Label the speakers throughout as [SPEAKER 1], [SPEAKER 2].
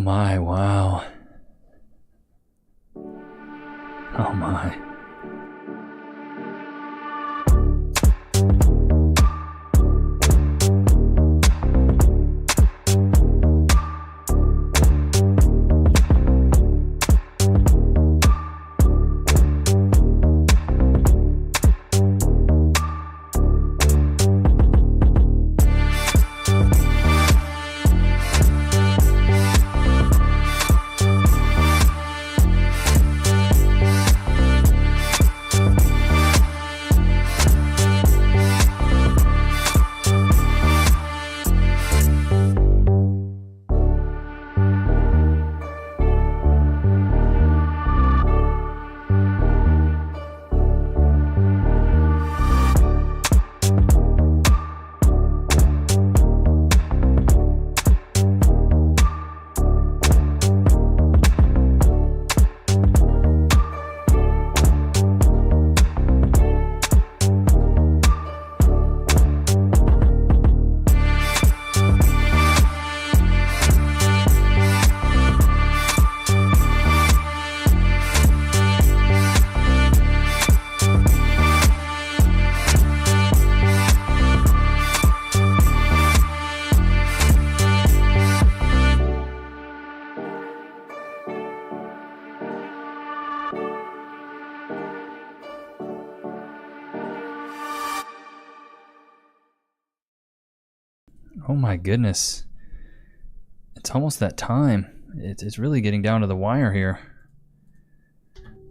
[SPEAKER 1] my, wow. Oh my. Oh my goodness. It's almost that time. It's really getting down to the wire here.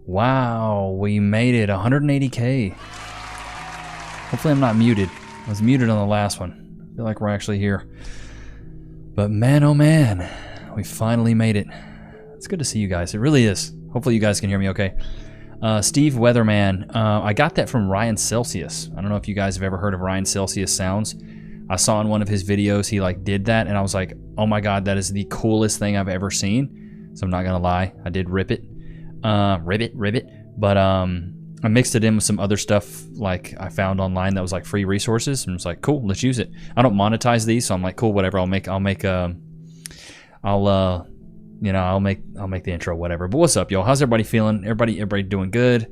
[SPEAKER 1] Wow, we made it 180K. Hopefully I'm not muted. I was muted on the last one. I feel like we're actually here. But man, oh man, we finally made it. It's good to see you guys. It really is. Hopefully you guys can hear me okay. Steve Weatherman, I got that from Ryan Celsius. I don't know if you guys have ever heard of Ryan Celsius sounds. I saw in one of his videos he like did that, and I was like, oh my god, that is the coolest thing I've ever seen. So I'm not gonna lie, I did rip it. But I mixed it in with some other stuff like I found online that was like free resources, and was like, cool, let's use it. I don't monetize these, so I'm like, cool, whatever. I'll make the intro, whatever. But what's up, y'all? How's everybody feeling? Everybody doing good?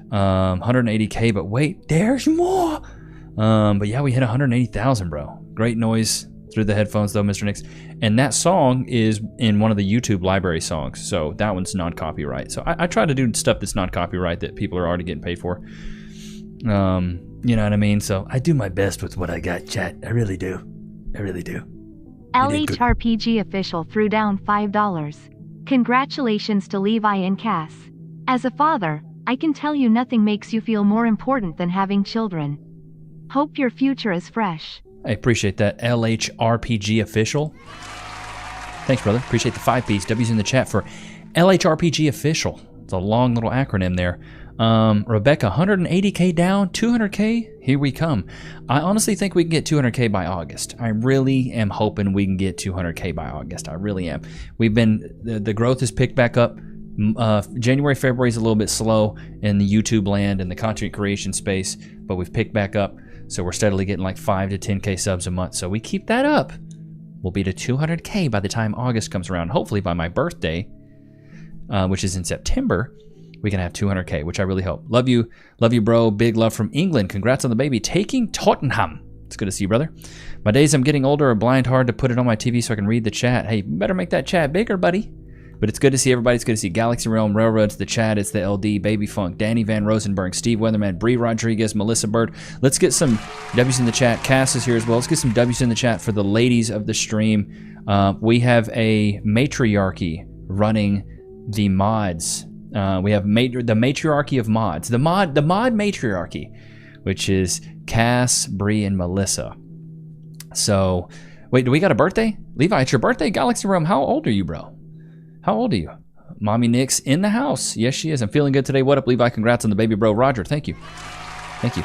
[SPEAKER 1] 180K, but wait, there's more. But yeah, we hit 180,000, bro. Great noise through the headphones though, Mr. Nichs. And that song is in one of the YouTube library songs, so that one's non-copyright. So I try to do stuff that's not copyright that people are already getting paid for. You know what I mean? So I do my best with what I got, chat. I really do. I really do.
[SPEAKER 2] LHRPG official threw down $5. Congratulations to Levi and Cass. As a father, I can tell you nothing makes you feel more important than having children. Hope your future is fresh.
[SPEAKER 1] I appreciate that, LHRPG official. Thanks, brother. Appreciate the 5-piece. W's in the chat for LHRPG official. It's a long little acronym there. Rebecca, 180K down, 200K, here we come. I honestly think we can get 200K by August. I really am hoping we can get 200K by August. I really am. We've been, the growth has picked back up. January, February is a little bit slow in the YouTube land and the content creation space, but we've picked back up. So we're steadily getting like 5 to 10K subs a month. So we keep that up, we'll be to 200K by the time August comes around. Hopefully by my birthday, which is in September, we can have 200K, which I really hope. Love you, bro. Big love from England. Congrats on the baby taking Tottenham. It's good to see you, brother. My days I'm getting older are blind hard to put it on my TV so I can read the chat. Hey, you better make that chat bigger, buddy. But it's good to see everybody. It's good to see Galaxy Realm, Railroads, the chat. It's the LD, Baby Funk, Danny Van Rosenberg, Steve Weatherman, Bree Rodriguez, Melissa Bird. Let's get some W's in the chat. Cass is here as well. Let's get some W's in the chat for the ladies of the stream. We have a matriarchy running the mods. We have the matriarchy of mods. The mod matriarchy, which is Cass, Bree, and Melissa. So, wait, do we got a birthday? Levi, it's your birthday? Galaxy Realm, how old are you, bro? How old are you? Mommy Nichs in the house. Yes, she is. I'm feeling good today. What up, Levi? Congrats on the baby, bro. Roger, thank you. Thank you.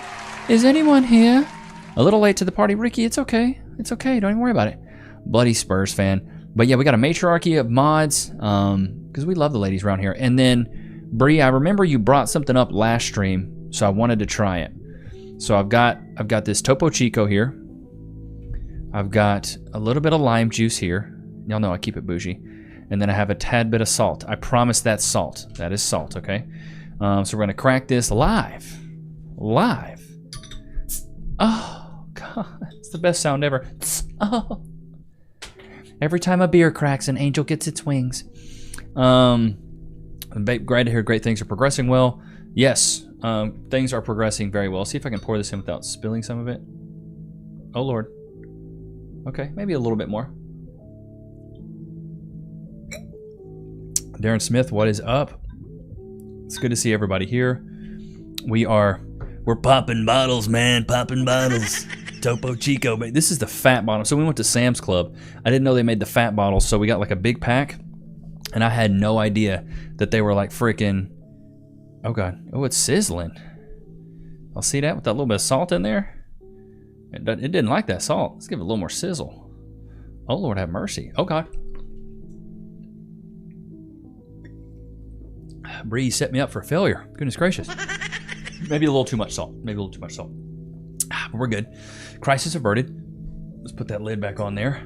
[SPEAKER 1] Is anyone here? A little late to the party. Ricky, it's okay. It's okay. Don't even worry about it. Bloody Spurs fan. But yeah, we got a matriarchy of mods because we love the ladies around here. And then, Bree, I remember you brought something up last stream, so I wanted to try it. So I've got this Topo Chico here. I've got a little bit of lime juice here. Y'all know I keep it bougie. And then I have a tad bit of salt. I promise that's salt. That is salt, okay? So we're going to crack this live. Live. Oh, God. It's the best sound ever. Oh. Every time a beer cracks, an angel gets its wings. Glad to hear great things are progressing well. Yes, things are progressing very well. See if I can pour this in without spilling some of it. Oh, Lord. Okay, maybe a little bit more. Darren Smith, what is up? It's good to see everybody here. We're popping bottles, man. Popping bottles. Topo Chico. This is the fat bottle. So we went to Sam's Club. I didn't know they made the fat bottles, so we got like a big pack. And I had no idea that they were like freaking... Oh, God. Oh, it's sizzling. I'll see that with that little bit of salt in there. It didn't like that salt. Let's give it a little more sizzle. Oh, Lord have mercy. Oh, God. Bree set me up for failure. Goodness gracious. Maybe a little too much salt. Maybe a little too much salt. But we're good. Crisis averted. Let's put that lid back on there.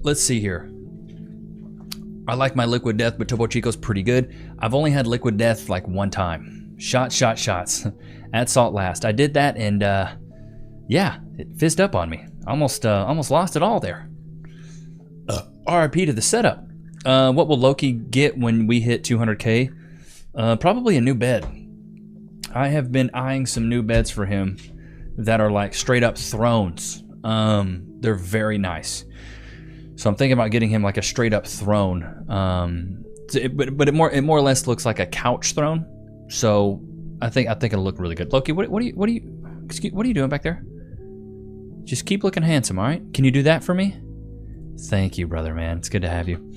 [SPEAKER 1] Let's see here. I like my Liquid Death, but Topo Chico's pretty good. I've only had Liquid Death like one time. Shots. Add salt last. I did that, and yeah, it fizzed up on me. Almost lost it all there. RIP to the setup. What will Loki get when we hit 200K? Probably a new bed. I have been eyeing some new beds for him that are like straight up thrones. They're very nice. So I'm thinking about getting him like a straight up throne. But it more or less looks like a couch throne. So I think it'll look really good. Loki, what are you doing back there? Just keep looking handsome, all right? Can you do that for me? Thank you, brother, man. It's good to have you.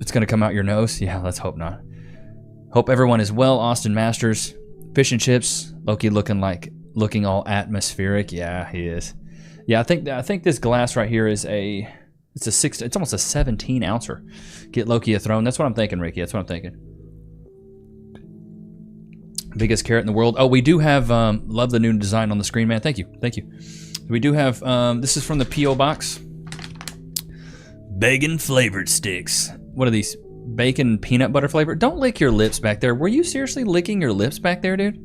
[SPEAKER 1] It's gonna come out your nose. Yeah, let's hope not. Hope everyone is well. Austin Masters, fish and chips. Loki looking all atmospheric. Yeah, he is. Yeah, I think this glass right here is it's almost a 17 ouncer. Get Loki a throne. That's what I'm thinking, Ricky. That's what I'm thinking. Biggest carrot in the world. Oh, we do have love the new design on the screen, man. Thank you. We do have this is from the P.O. box. Bacon flavored sticks. What are these? Bacon peanut butter flavored? Don't lick your lips back there. Were you seriously licking your lips back there, dude?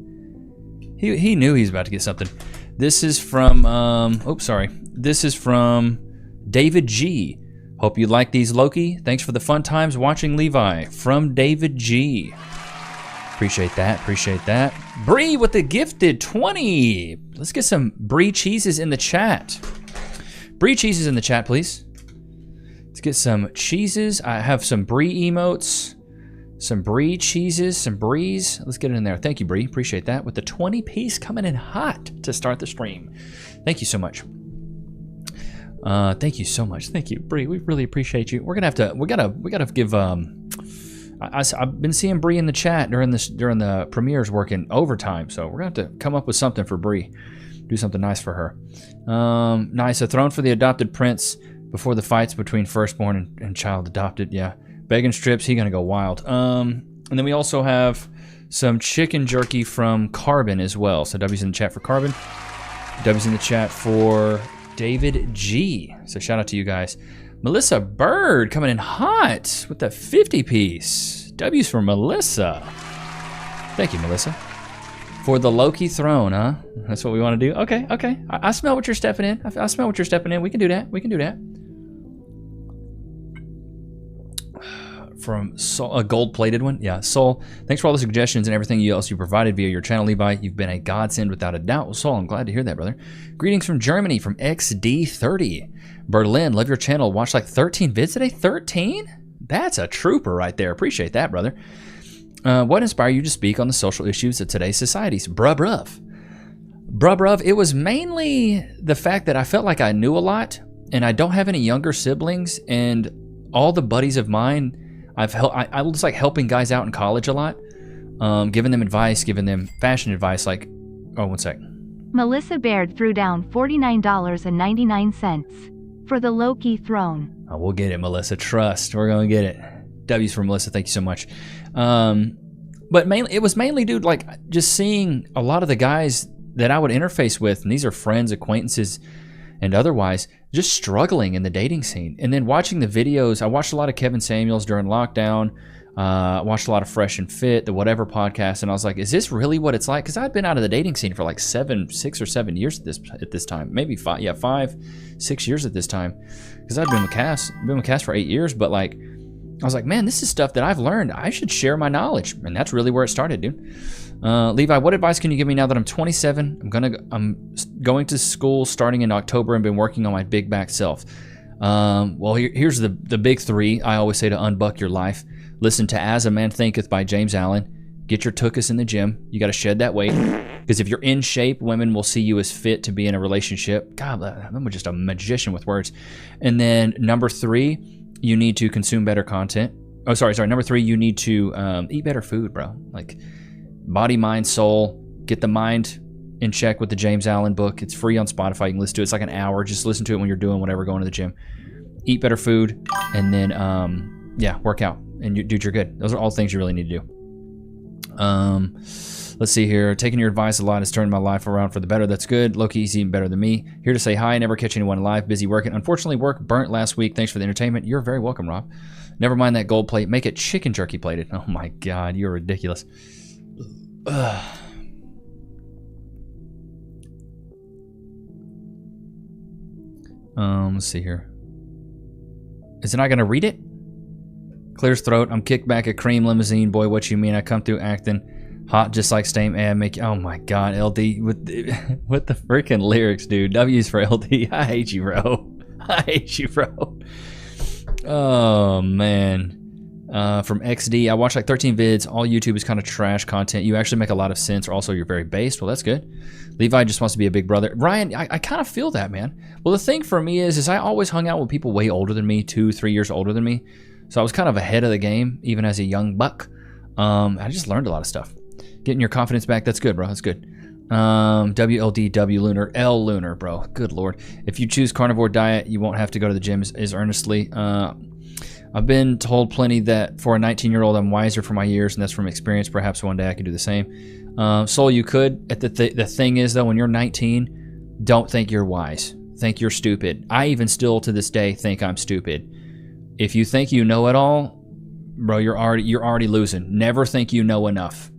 [SPEAKER 1] He knew he was about to get something. This is from This is from David G. Hope you like these, Loki. Thanks for the fun times watching Levi. From David G. Appreciate that. Bree with the gifted 20. Let's get some Brie cheeses in the chat. Brie cheeses in the chat, please. Let's get some cheeses. I have some Brie emotes, some Brie cheeses, some Bries. Let's get it in there. Thank you, Brie. Appreciate that. With the 20-piece coming in hot to start the stream. Thank you so much. Thank you so much. Thank you, Brie. We really appreciate you. We gotta give. I've been seeing Brie in the chat during the premieres working overtime, so we're gonna have to come up with something for Brie. Do something nice for her. Nice. A throne for the adopted prince before the fights between firstborn and child adopted. Yeah. Bacon strips. He gonna go wild. And then we also have some chicken jerky from Carbon as well. So W's in the chat for Carbon. W's in the chat for David G. So shout out to you guys. Melissa Bird coming in hot with the 50-piece. W's for Melissa. Thank you, Melissa. For the Loki throne, huh? That's what we want to do? Okay. I smell what you're stepping in. I smell what you're stepping in. We can do that. From Soul, a gold-plated one. Yeah, Soul. Thanks for all the suggestions and everything else you provided via your channel, Levi. You've been a godsend without a doubt. Well, Soul, I'm glad to hear that, brother. Greetings from Germany, from XD30. Berlin, love your channel. Watched like 13 vids today. 13? That's a trooper right there. Appreciate that, brother. What inspired you to speak on the social issues of today's societies? Bruv. It was mainly the fact that I felt like I knew a lot, and I don't have any younger siblings, and all the buddies of mine, I was like helping guys out in college a lot, giving them advice, giving them fashion advice. Like, oh, one sec.
[SPEAKER 2] Melissa Baird threw down $49.99 for the Loki throne.
[SPEAKER 1] Oh, we'll get it, Melissa. Trust, we're gonna get it. W's for Melissa. Thank you so much. But it was mainly, dude, like just seeing a lot of the guys that I would interface with, and these are friends, acquaintances, and otherwise just struggling in the dating scene. And then watching the videos, I watched a lot of Kevin Samuels during lockdown. I watched a lot of Fresh and Fit, the whatever podcast, and I was like, is this really what it's like? Because I'd been out of the dating scene for like 6 or 7 years at this time. Maybe 5, 6 years at this time. Because I'd been with Cass for 8 years, but like, I was like, man, this is stuff that I've learned. I should share my knowledge. And that's really where it started, dude. Levi, what advice can you give me now that I'm 27? I'm going to school starting in October and been working on my big back self. Well, here's the big three. I always say to unbuck your life. Listen to As a Man Thinketh by James Allen. Get your tuchus in the gym. You got to shed that weight. Because if you're in shape, women will see you as fit to be in a relationship. God, I'm just a magician with words. And then number 3, you need to consume better content. Oh, sorry. Number 3, you need to eat better food, bro. Like body, mind, soul. Get the mind in check with the James Allen book. It's free on Spotify. You can listen to it. It's like an hour. Just listen to it when you're doing whatever, going to the gym. Eat better food. And then, work out. And dude, you're good. Those are all things you really need to do. Let's see here. Taking your advice a lot has turned my life around for the better. That's good. Loki's even better than me. Here to say hi. Never catch anyone live. Busy working. Unfortunately, work burnt last week. Thanks for the entertainment. You're very welcome, Rob. Never mind that gold plate. Make it chicken jerky plated. Oh my God, you're ridiculous. Let's see here. Is it not going to read it? Clears throat. I'm kicked back a cream limousine. Boy, what you mean? I come through acting hot just like Stame and make. Oh my God, LD with the freaking lyrics, dude. W's for LD. I hate you, bro. I hate you, bro. Oh man. From XD, I watched like 13 vids. All YouTube is kind of trash content. You actually make a lot of sense. Or also, you're very based. Well, that's good. Levi just wants to be a big brother. Ryan, I kind of feel that, man. Well, the thing for me is I always hung out with people way older than me, 2-3 years older than me. So I was kind of ahead of the game, even as a young buck. I just learned a lot of stuff. Getting your confidence back, that's good, bro. That's good. WLDW Lunar, L Lunar, bro. Good Lord. If you choose carnivore diet, you won't have to go to the gym as earnestly. I've been told plenty that for a 19-year-old, I'm wiser for my years, and that's from experience. Perhaps one day I could do the same. Soul, you could. The thing is, though, when you're 19, don't think you're wise. Think you're stupid. I even still, to this day, think I'm stupid. If you think you know it all, bro, you're already losing. Never think you know enough.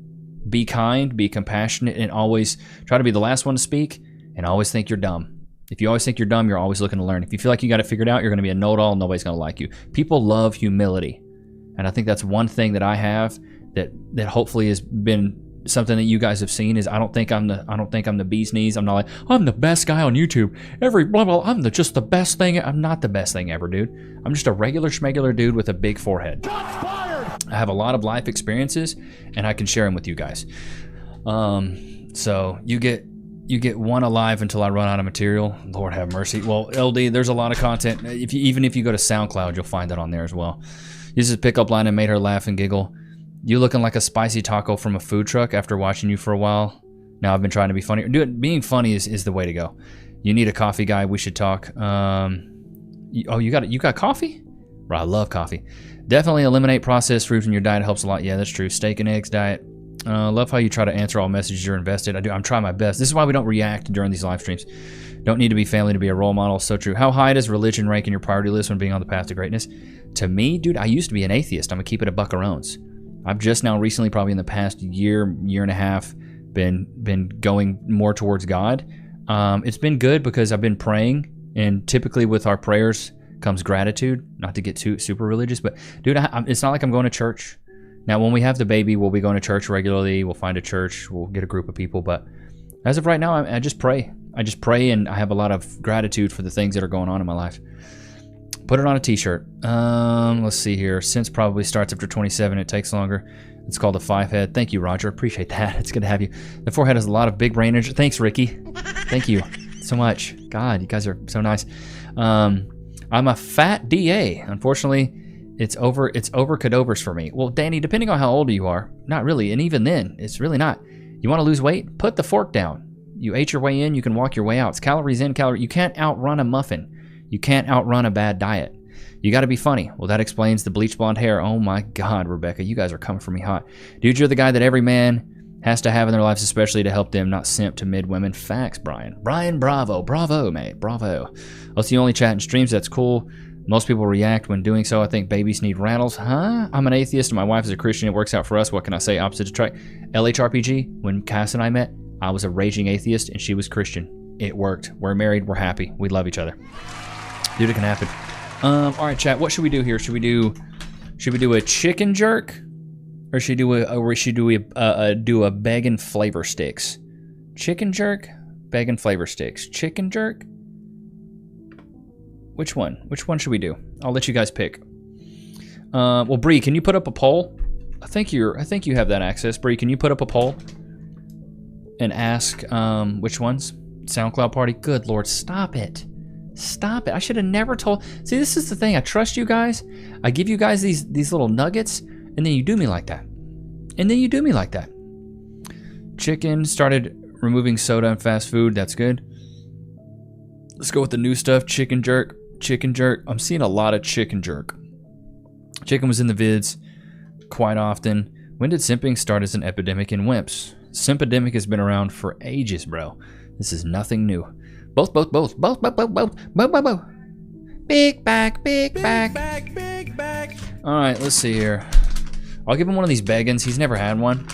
[SPEAKER 1] Be kind, be compassionate, and always try to be the last one to speak, and always think you're dumb. If you always think you're dumb, you're always looking to learn. If you feel like you got it figured out, you're going to be a know-it-all. Nobody's going to like you. People love humility, and I think that's one thing that I have that hopefully has been something that you guys have seen. Is I don't think I'm the bee's knees. I'm not like I'm the best guy on YouTube. Every blah blah. I'm just the best thing. I'm not the best thing ever, dude. I'm just a regular schmegular dude with a big forehead. I have a lot of life experiences, and I can share them with you guys. So you get one alive until I run out of material. Lord have mercy. Well, LD, there's a lot of content. Even if you go to SoundCloud, you'll find that on there as well. Uses pickup line and made her laugh and giggle. You looking like a spicy taco from a food truck after watching you for a while. Now I've been trying to be funny. Dude, being funny is the way to go. You need a coffee guy. We should talk. You got coffee? Bro, I love coffee. Definitely eliminate processed foods in your diet. It helps a lot. Yeah, that's true. Steak and eggs diet. Love how you try to answer all messages you're invested. I'm trying my best. This is why we don't react during these live streams. Don't need to be family to be a role model. So true. How high does religion rank in your priority list when being on the path to greatness? To me, dude, I used to be an atheist. I'm gonna keep it a buckarones. I've just now recently, probably in the past year and a half, been going more towards God. It's been good because I've been praying, and typically with our prayers comes gratitude. Not to get too super religious, but dude, it's not like I'm going to church. Now, when we have the baby, we'll be going to church regularly. We'll find a church. We'll get a group of people. But as of right now, I just pray. I just pray, and I have a lot of gratitude for the things that are going on in my life. Put it on a t-shirt. Let's see here. Since probably starts after 27, it takes longer. It's called a 5-head. Thank you, Roger. Appreciate that. It's good to have you. The 4-head has a lot of big brain energy. Thanks, Ricky. Thank you so much. God, you guys are so nice. I'm a fat DA. Unfortunately, it's over cadovers for me. Well, Danny, depending on how old you are, not really. And even then, it's really not. You want to lose weight? Put the fork down. You ate your way in, you can walk your way out. It's calories in, calories. You can't outrun a muffin. You can't outrun a bad diet. You got to be funny. Well, that explains the bleach blonde hair. Oh my God, Rebecca, you guys are coming for me hot. Dude, you're the guy that every man Has to have in their lives, especially to help them not simp to mid women. Facts, Brian. Brian, bravo, mate, bravo. That's the only chat and streams. That's cool. Most people react when doing so. I think babies need rattles. Huh? I'm an atheist and my wife is a Christian. It works out for us. What can I say? Opposite attract. LHRPG, when Cass and I met, I was a raging atheist and she was Christian. It worked. We're married. We're happy. We love each other. Dude, it can happen. All right, chat. What should we do here? Should we do a chicken jerk, or should we do a bacon flavor sticks? Chicken jerk, bacon flavor sticks. Chicken jerk. Which one? Which one should we do? I'll let you guys pick. Well, Bree, can you put up a poll? I think you have that access. Bree, can you put up a poll and ask which ones? SoundCloud Party. Good Lord, stop it. Stop it. I should have never told. See, this is the thing. I trust you guys. I give you guys these little nuggets, and then you do me like that. Chicken started removing soda and fast food. That's good. Let's go with the new stuff. Chicken jerk. I'm seeing a lot of chicken jerk. Chicken was in the vids quite often. When did simping start as an epidemic in wimps? Simpidemic has been around for ages, bro. This is nothing new. Both. Big back. All right, let's see here. I'll give him one of these beggins. He's never had one.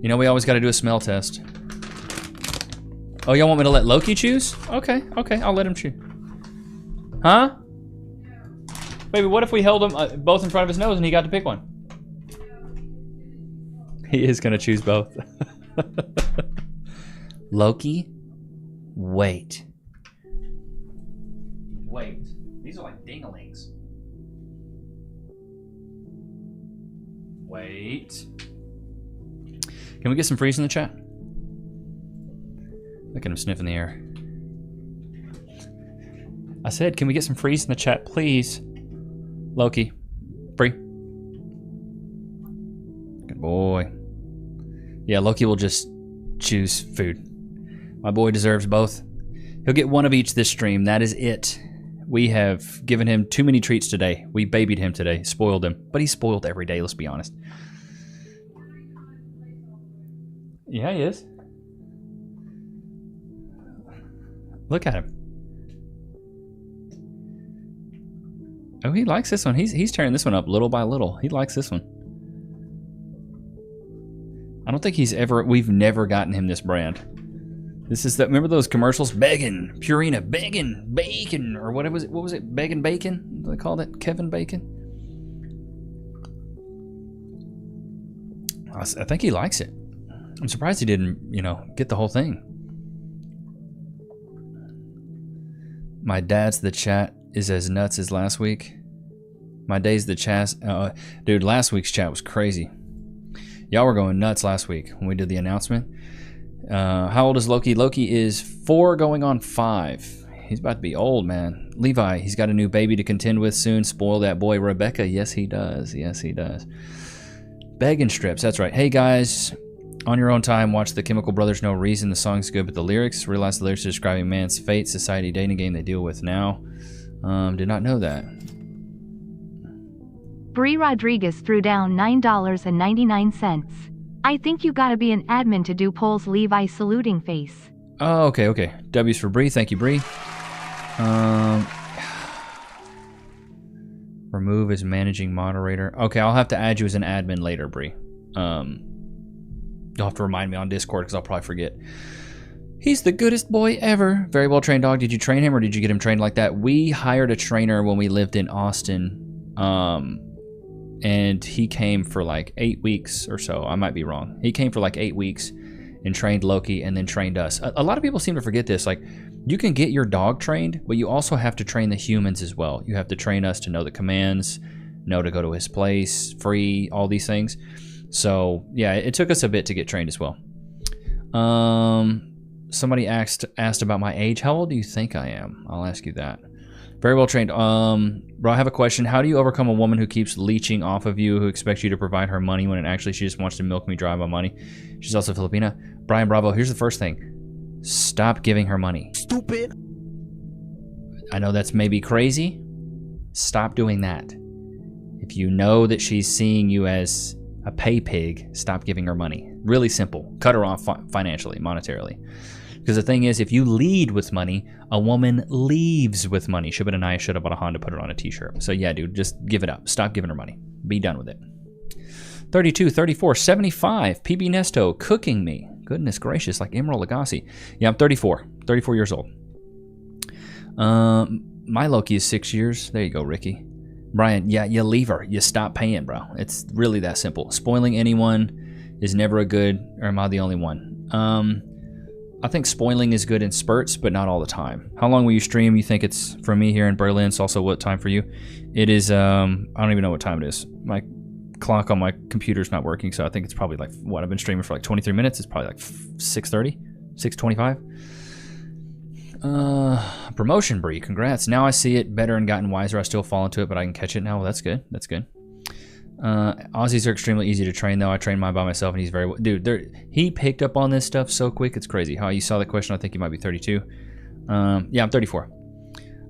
[SPEAKER 1] You know, we always got to do a smell test. Oh, y'all want me to let Loki choose? Okay, I'll let him choose. Huh? Baby, what if we held them both in front of his nose and he got to pick one? He is going to choose both. Loki, wait. These are like dinglings. Wait. Can we get some freeze in the chat? Look at him sniffing the air. I said, can we get some freeze in the chat, please? Loki. Free. Good boy. Yeah, Loki will just choose food. My boy deserves both. He'll get one of each this stream. That is it. We have given him too many treats today. We babied him today. Spoiled him. But he's spoiled every day, let's be honest. Yeah, he is. Look at him. Oh, he likes this one. He's tearing this one up little by little. He likes this one. I don't think we've never gotten him this brand. This is remember those commercials? Bacon, Purina, bacon, or what was it? Bacon? What do they call it? Kevin Bacon? I think he likes it. I'm surprised he didn't, get the whole thing. My dad's the chat is as nuts as last week. My day's the chat. Dude, last week's chat was crazy. Y'all were going nuts last week when we did the announcement. How old is Loki? Loki is 4 going on 5. He's about to be old, man. Levi, he's got a new baby to contend with soon. Spoil that boy, Rebecca. Yes, he does. Begging strips, that's right. Hey, guys. On your own time, watch the Chemical Brothers. No Reason. The song's good, but the lyrics, realize the lyrics are describing man's fate, society, dating game they deal with now. Did not know that.
[SPEAKER 2] Bree Rodriguez threw down $9.99. I think you gotta be an admin to do polls. Levi saluting face.
[SPEAKER 1] Oh, okay. W's for Bree. Thank you, Bree. Remove as managing moderator. Okay, I'll have to add you as an admin later, Bree. You'll have to remind me on Discord because I'll probably forget. He's the goodest boy ever. Very well trained dog. Did you train him or did you get him trained like that? We hired a trainer when we lived in Austin. And he came for like 8 weeks or so. I might be wrong. He came for like 8 weeks and trained Loki and then trained us. A lot of people seem to forget this. Like, you can get your dog trained, but you also have to train the humans as well. You have to train us to know the commands, know to go to his place, free, all these things. So, yeah, it took us a bit to get trained as well. Somebody asked about my age. How old do you think I am? I'll ask you that. Very well trained. Bro, I have a question. How do you overcome a woman who keeps leeching off of you, who expects you to provide her money when actually she just wants to milk me dry my money? She's also Filipina. Brian Bravo, here's the first thing. Stop giving her money. Stupid. I know that's maybe crazy. Stop doing that. If you know that she's seeing you as a pay pig, stop giving her money. Really simple. Cut her off financially, monetarily. Because the thing is, if you lead with money, a woman leaves with money. Shubin and I should have bought a Honda, put it on a t-shirt. So yeah, dude, just give it up. Stop giving her money. Be done with it. 32, 34, 75. PB Nesto, cooking me. Goodness gracious, like Emerald Lagasse. Yeah, I'm 34 years old. My Loki is 6 years. There you go, Ricky. Brian, yeah, you leave her. You stop paying, bro. It's really that simple. Spoiling anyone is never a good, or am I the only one? I think spoiling is good in spurts, but not all the time. How long will you stream? You think it's from me here in Berlin? It's also what time for you? It is, I don't even know what time it is. My clock on my computer's not working, so I think it's probably like, what, I've been streaming for like 23 minutes. It's probably like 6:30, 6:25. Promotion, Bree. Congrats. Now I see it better and gotten wiser. I still fall into it, but I can catch it now. Well, that's good. That's good. Aussies are extremely easy to train, though. I train mine by myself, and he's very... Dude, he picked up on this stuff so quick, it's crazy. How you saw the question, I think you might be 32. Yeah, I'm 34.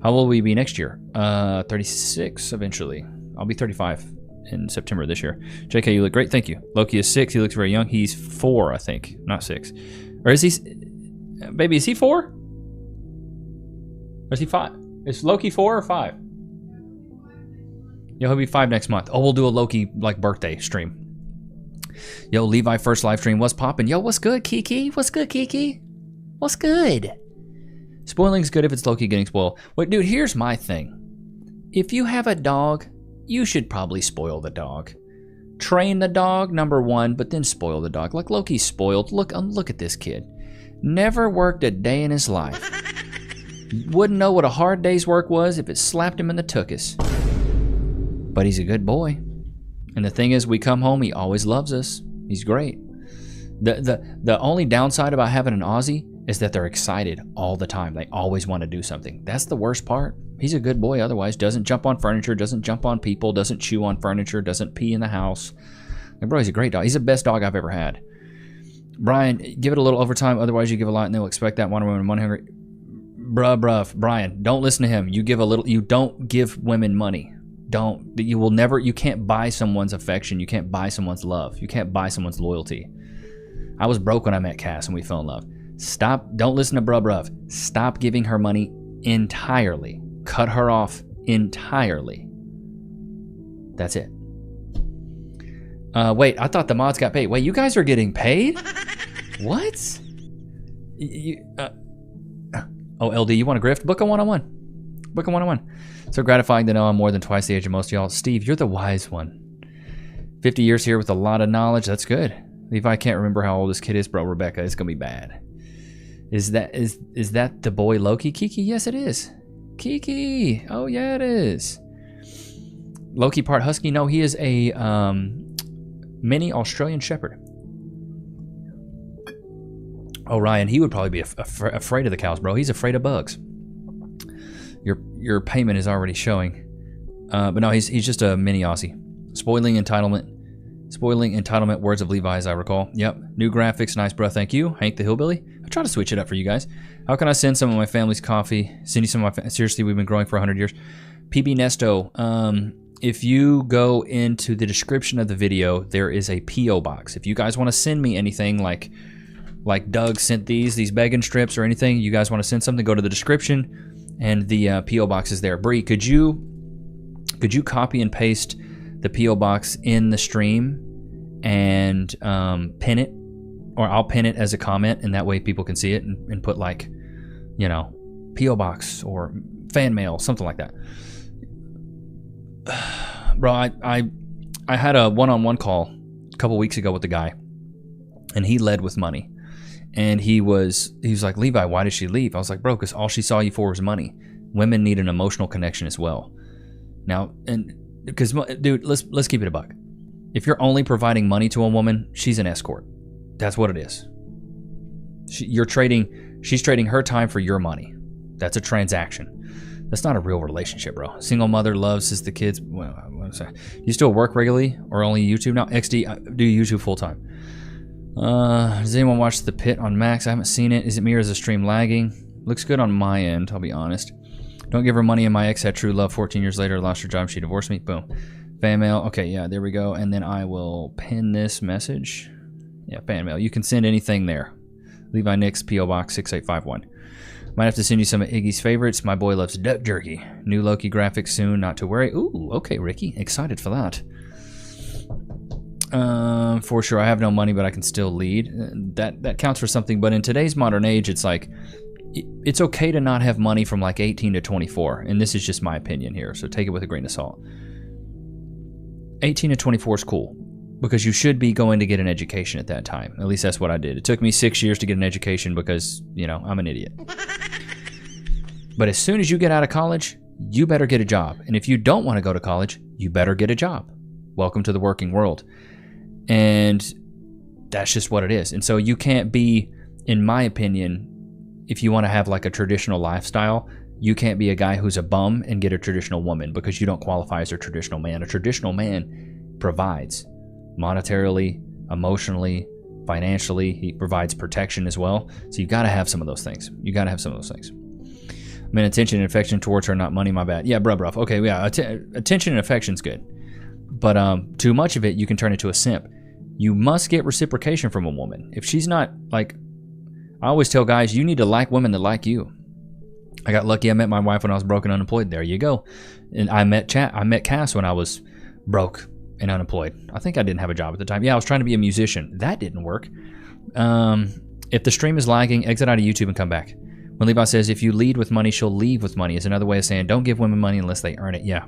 [SPEAKER 1] How old will we be next year? 36, eventually. I'll be 35 in September this year. JK, you look great. Thank you. Loki is 6. He looks very young. He's 4, I think. Not 6. Or is he... Baby, is he 4? Or is he 5? Is Loki 4 or 5? Yo, he'll be 5 next month. Oh, we'll do a Loki, like, birthday stream. Yo, Levi first live stream was popping. Yo, what's good, Kiki? What's good, Kiki? What's good? Spoiling's good if it's Loki getting spoiled. Wait, dude, here's my thing. If you have a dog, you should probably spoil the dog. Train the dog, number one, but then spoil the dog. Like, Loki's spoiled. Look at this kid. Never worked a day in his life. Wouldn't know what a hard day's work was if it slapped him in the tuchus. But he's a good boy. And the thing is, we come home, he always loves us. He's great. The only downside about having an Aussie is that they're excited all the time. They always want to do something. That's the worst part. He's a good boy otherwise. Doesn't jump on furniture, doesn't jump on people, doesn't chew on furniture, doesn't pee in the house. Like, bro, he's a great dog. He's the best dog I've ever had. Brian, give it a little overtime, otherwise you give a lot and they'll expect that. Wonder Woman, money hungry. Bruh, Brian, don't listen to him. You give a little, you don't give women money. Don't. You will never, you can't buy someone's affection. You can't buy someone's love. You can't buy someone's loyalty. I was broke when I met Cass and we fell in love. Stop. Don't listen to bruh. Stop giving her money entirely. Cut her off entirely. That's it. Wait, I thought the mods got paid. Wait, you guys are getting paid? What? Oh, LD, you want to grift? Book a one-on-one. Book a one-on-one. So gratifying to know I'm more than twice the age of most of y'all. Steve, you're the wise one. 50 years here with a lot of knowledge. That's good. Levi can't remember how old this kid is, bro. Rebecca, it's gonna be bad. Is that the boy Loki? Kiki? Yes, it is. Kiki. Oh yeah, it is. Loki part husky? No, he is a mini Australian Shepherd. Oh, Ryan, he would probably be afraid of the cows, bro. He's afraid of bugs. Your payment is already showing. But no, he's just a mini Aussie. Spoiling entitlement, words of Levi, as I recall. Yep. New graphics, nice, bro. Thank you. Hank the Hillbilly. I try to switch it up for you guys. How can I send some of my family's coffee? Send you some of my... Seriously, we've been growing for 100 years. PB Nesto, if you go into the description of the video, there is a P.O. box. If you guys want to send me anything like Doug sent these begging strips or anything, you guys want to send something, go to the description. And the P.O. box is there. Bree, could you copy and paste the P.O. box in the stream and pin it? Or I'll pin it as a comment, and that way people can see it and put, like, you know, P.O. box or fan mail, something like that. Bro, I had a one-on-one call a couple weeks ago with the guy, and he led with money. And he was like, Levi, why did she leave? I was like, bro, because all she saw you for was money. Women need an emotional connection as well. Now, and because, dude, let's keep it a buck. If you're only providing money to a woman, she's an escort. That's what it is. She's trading her time for your money. That's a transaction. That's not a real relationship, bro. Single mother loves the kids. Well, what was I? Do you still work regularly or only YouTube now? XD, I do YouTube full time. Does anyone watch The Pit on Max? I haven't seen it. Is it me or is the stream lagging? Looks good on my end, I'll be honest. Don't give her money, and my ex had true love. 14 years later, lost her job, she divorced me. Boom. Fan mail. Okay, yeah, there we go. And then I will pin this message. Yeah, fan mail. You can send anything there. Levi Nichs, P.O. Box 6851. Might have to send you some of Iggy's favorites. My boy loves duck jerky. New Loki graphics soon, not to worry. Ooh, okay, Ricky. Excited for that. For sure, I have no money, but I can still lead. That counts for something. But in today's modern age, it's like, it's okay to not have money from like 18 to 24. And this is just my opinion here, so take it with a grain of salt. 18 to 24 is cool, because you should be going to get an education at that time. At least that's what I did. It took me 6 years to get an education because, you know, I'm an idiot. But as soon as you get out of college, you better get a job. And if you don't want to go to college, you better get a job. Welcome to the working world. And that's just what it is. And so you can't be, in my opinion, if you want to have like a traditional lifestyle, you can't be a guy who's a bum and get a traditional woman because you don't qualify as a traditional man. A traditional man provides monetarily, emotionally, financially. He provides protection as well. So you got to have some of those things. You got to have some of those things. I mean, attention and affection towards her, not money, my bad. Yeah, bruh. Okay, yeah, attention and affection's good. But too much of it, you can turn into a simp. You must get reciprocation from a woman. If she's not, like, I always tell guys, you need to like women that like you. I got lucky. I met my wife when I was broke and unemployed. There you go. And I met Cass when I was broke and unemployed. I think I didn't have a job at the time. Yeah, I was trying to be a musician. That didn't work. If the stream is lagging, exit out of YouTube and come back. When Levi says, if you lead with money, she'll leave with money, is another way of saying, don't give women money unless they earn it. Yeah.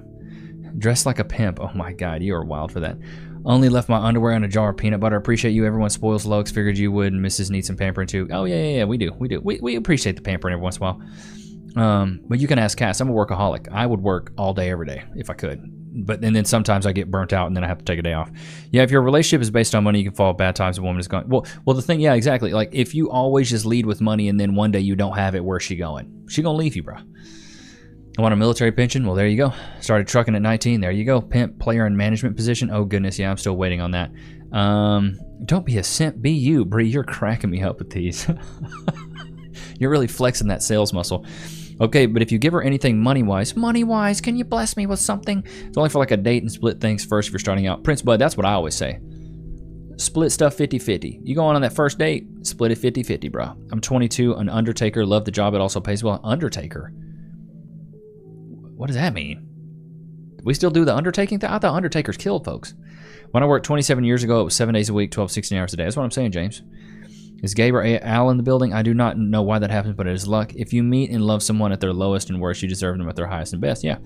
[SPEAKER 1] Dress like a pimp. Oh my God, you are wild for that. Only left my underwear in a jar of peanut butter. Appreciate you. Everyone spoils lugs. Figured you would. And Mrs. needs some pampering too. Oh yeah, we do. We appreciate the pampering every once in a while. But you can ask Cass. I'm a workaholic. I would work all day, every day if I could. And then sometimes I get burnt out and then I have to take a day off. Yeah, if your relationship is based on money, you can fall bad times. A woman is going. Well, the thing, yeah, exactly. Like if you always just lead with money and then one day you don't have it, where's she going? She gonna leave you, bro. I want a military pension. Well, there you go. Started trucking at 19. There you go. Pimp, player, and management position. Oh goodness, yeah, I'm still waiting on that. Don't be a simp. Be you, Bree. You're cracking me up with these. You're really flexing that sales muscle. Okay, but if you give her anything money-wise, can you bless me with something? It's only for like a date and split things first if you're starting out. Prince Bud, that's what I always say. Split stuff 50-50. You go on that first date, split it 50-50, bro. I'm 22, an undertaker. Love the job. It also pays well. Undertaker? What does that mean? We still do the undertaking thing? I thought undertakers killed folks. When I worked 27 years ago, it was 7 days a week, 12, 16 hours a day. That's what I'm saying, James. Is Gabe or Al in the building? I do not know why that happens, but it is luck. If you meet and love someone at their lowest and worst, you deserve them at their highest and best. Yeah.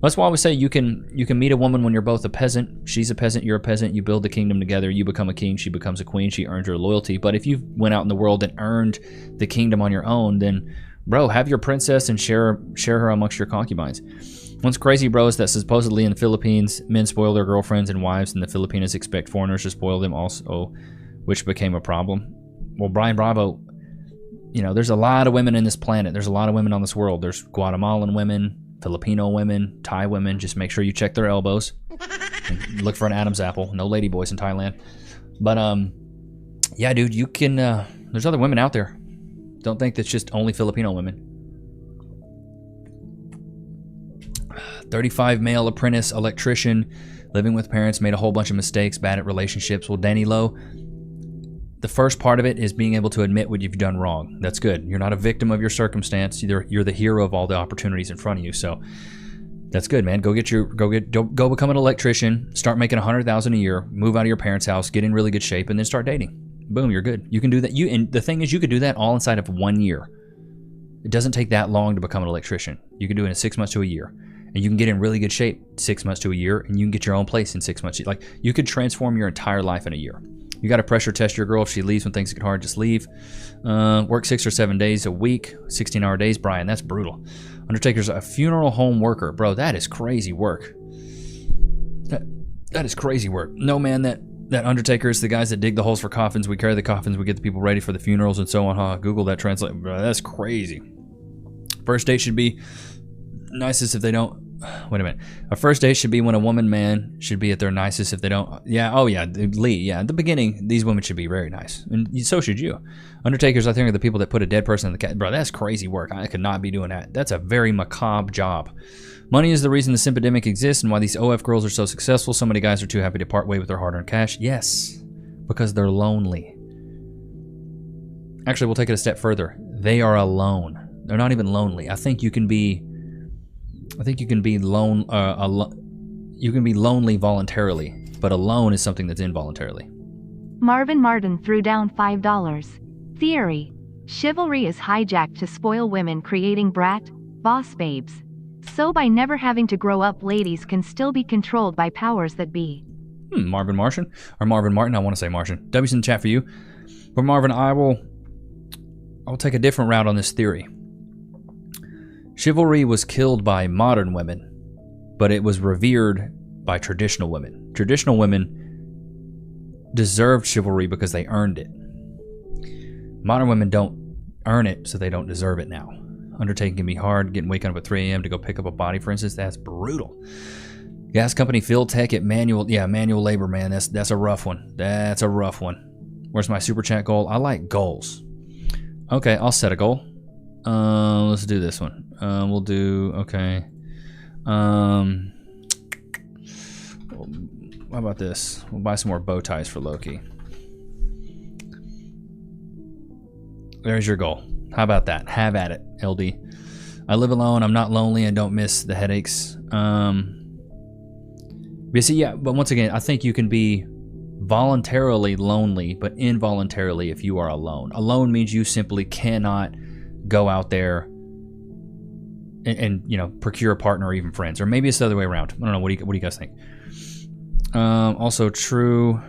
[SPEAKER 1] That's why we say you can meet a woman when you're both a peasant. She's a peasant, you're a peasant. You build the kingdom together. You become a king, she becomes a queen. She earns your loyalty. But if you went out in the world and earned the kingdom on your own, then, bro, have your princess and share her amongst your concubines. What's crazy, bro, is that supposedly in the Philippines, men spoil their girlfriends and wives, and the Filipinos expect foreigners to spoil them also, which became a problem. Well, Brian Bravo, you know, there's a lot of women in this planet. There's a lot of women on this world. There's Guatemalan women, Filipino women, Thai women. Just make sure you check their elbows. And look for an Adam's apple. No ladyboys in Thailand. But, yeah, dude, you can, there's other women out there. Don't think that's just only Filipino women. 35 male apprentice, electrician, living with parents, made a whole bunch of mistakes, bad at relationships. Well, Danny Lowe, the first part of it is being able to admit what you've done wrong. That's good. You're not a victim of your circumstance. You're the hero of all the opportunities in front of you. So that's good, man. Go become an electrician. Start making $100,000 a year. Move out of your parents' house. Get in really good shape, and then start dating. Boom, you're good. You can do that. And the thing is, you could do that all inside of 1 year. It doesn't take that long to become an electrician. You can do it in 6 months to a year. And you can get in really good shape 6 months to a year, and you can get your own place in 6 months. Like, you could transform your entire life in a year. You got to pressure test your girl. If she leaves when things get hard, just leave. Work 6 or 7 days a week, 16-hour days. Brian, that's brutal. Undertaker's a funeral home worker. Bro, that is crazy work. That is crazy work. No, man, that Undertaker is the guys that dig the holes for coffins. We carry the coffins. We get the people ready for the funerals and so on. Huh? Google that translate. Bro, that's crazy. First date should be nicest if they don't Wait a minute. A first date should be when a man should be at their nicest if they don't. Yeah, oh yeah, Lee. Yeah, at the beginning, these women should be very nice. And so should you. Undertakers, I think, are the people that put a dead person in the cat. Bro, that's crazy work. I could not be doing that. That's a very macabre job. Money is the reason the sympedemic exists and why these OF girls are so successful. So many guys are too happy to part way with their hard-earned cash. Yes, because they're lonely. Actually, we'll take it a step further. They are alone. They're not even lonely. I think you can be lonely voluntarily, but alone is something that's involuntarily.
[SPEAKER 2] Marvin Martin threw down $5. Theory. Chivalry is hijacked to spoil women, creating brat, boss babes. So by never having to grow up, ladies can still be controlled by powers that be.
[SPEAKER 1] Marvin Martian? Or Marvin Martin? I want to say Martian. W's in the chat for you. But Marvin, I will take a different route on this theory. Chivalry was killed by modern women, but it was revered by traditional women. Traditional women deserved chivalry because they earned it. Modern women don't earn it, so they don't deserve it now. Undertaking can be hard. Waking up at 3 a.m. to go pick up a body, for instance, that's brutal. Gas company, field tech at manual labor, man. That's a rough one. That's a rough one. Where's my super chat goal? I like goals. Okay, I'll set a goal. Let's do this one. We'll do, okay. How about this? We'll buy some more bow ties for Loki. There's your goal. How about that? Have at it, LD. I live alone. I'm not lonely and don't miss the headaches. But once again, I think you can be voluntarily lonely, but involuntarily if you are alone. Alone means you simply cannot go out there and procure a partner or even friends. Or maybe it's the other way around. I don't know. What do you guys think? Also true.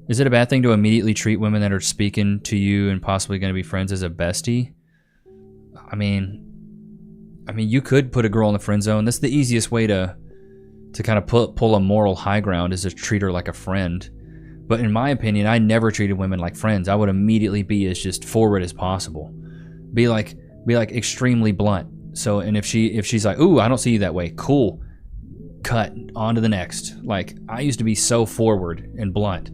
[SPEAKER 1] Is it a bad thing to immediately treat women that are speaking to you and possibly going to be friends as a bestie? I mean, you could put a girl in the friend zone. That's the easiest way to kind of pull a moral high ground, is to treat her like a friend. But in my opinion, I never treated women like friends. I would immediately be as just forward as possible. Be like extremely blunt. So, and if she's like, ooh, I don't see you that way. Cool. Cut. On to the next. Like, I used to be so forward and blunt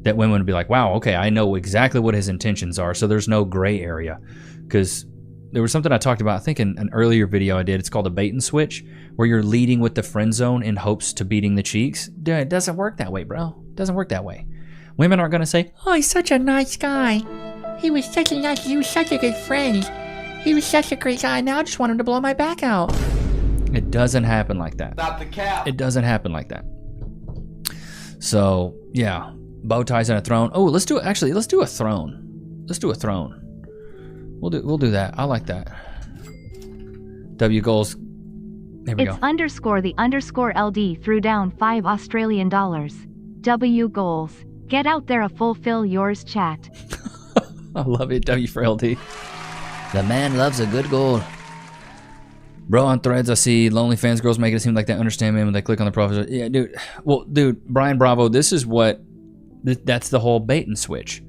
[SPEAKER 1] that women would be like, wow, okay, I know exactly what his intentions are. So there's no gray area. Because there was something I talked about, I think in an earlier video I did. It's called a bait and switch, where you're leading with the friend zone in hopes to beating the cheeks. Dude, it doesn't work that way, bro. It doesn't work that way. Women aren't going to say, oh, he's such a nice guy. He was such a good friend. He was such a great guy. Now I just want him to blow my back out. It doesn't happen like that.
[SPEAKER 3] Stop the cap.
[SPEAKER 1] It doesn't happen like that. So, yeah. Bow ties and a throne. Oh, let's do a throne. Let's do a throne. We'll do that. I like that. W goals. There we go.
[SPEAKER 2] It's _the_LD threw down $5 Australian. W goals. Get out there a fulfill yours chat.
[SPEAKER 1] I love it. W for LD. The man loves a good goal. Bro, on threads I see lonely fans girls make it seem like they understand me when they click on the profile. Yeah, dude. Well, dude, Brian Bravo, this is what, that's the whole bait and switch.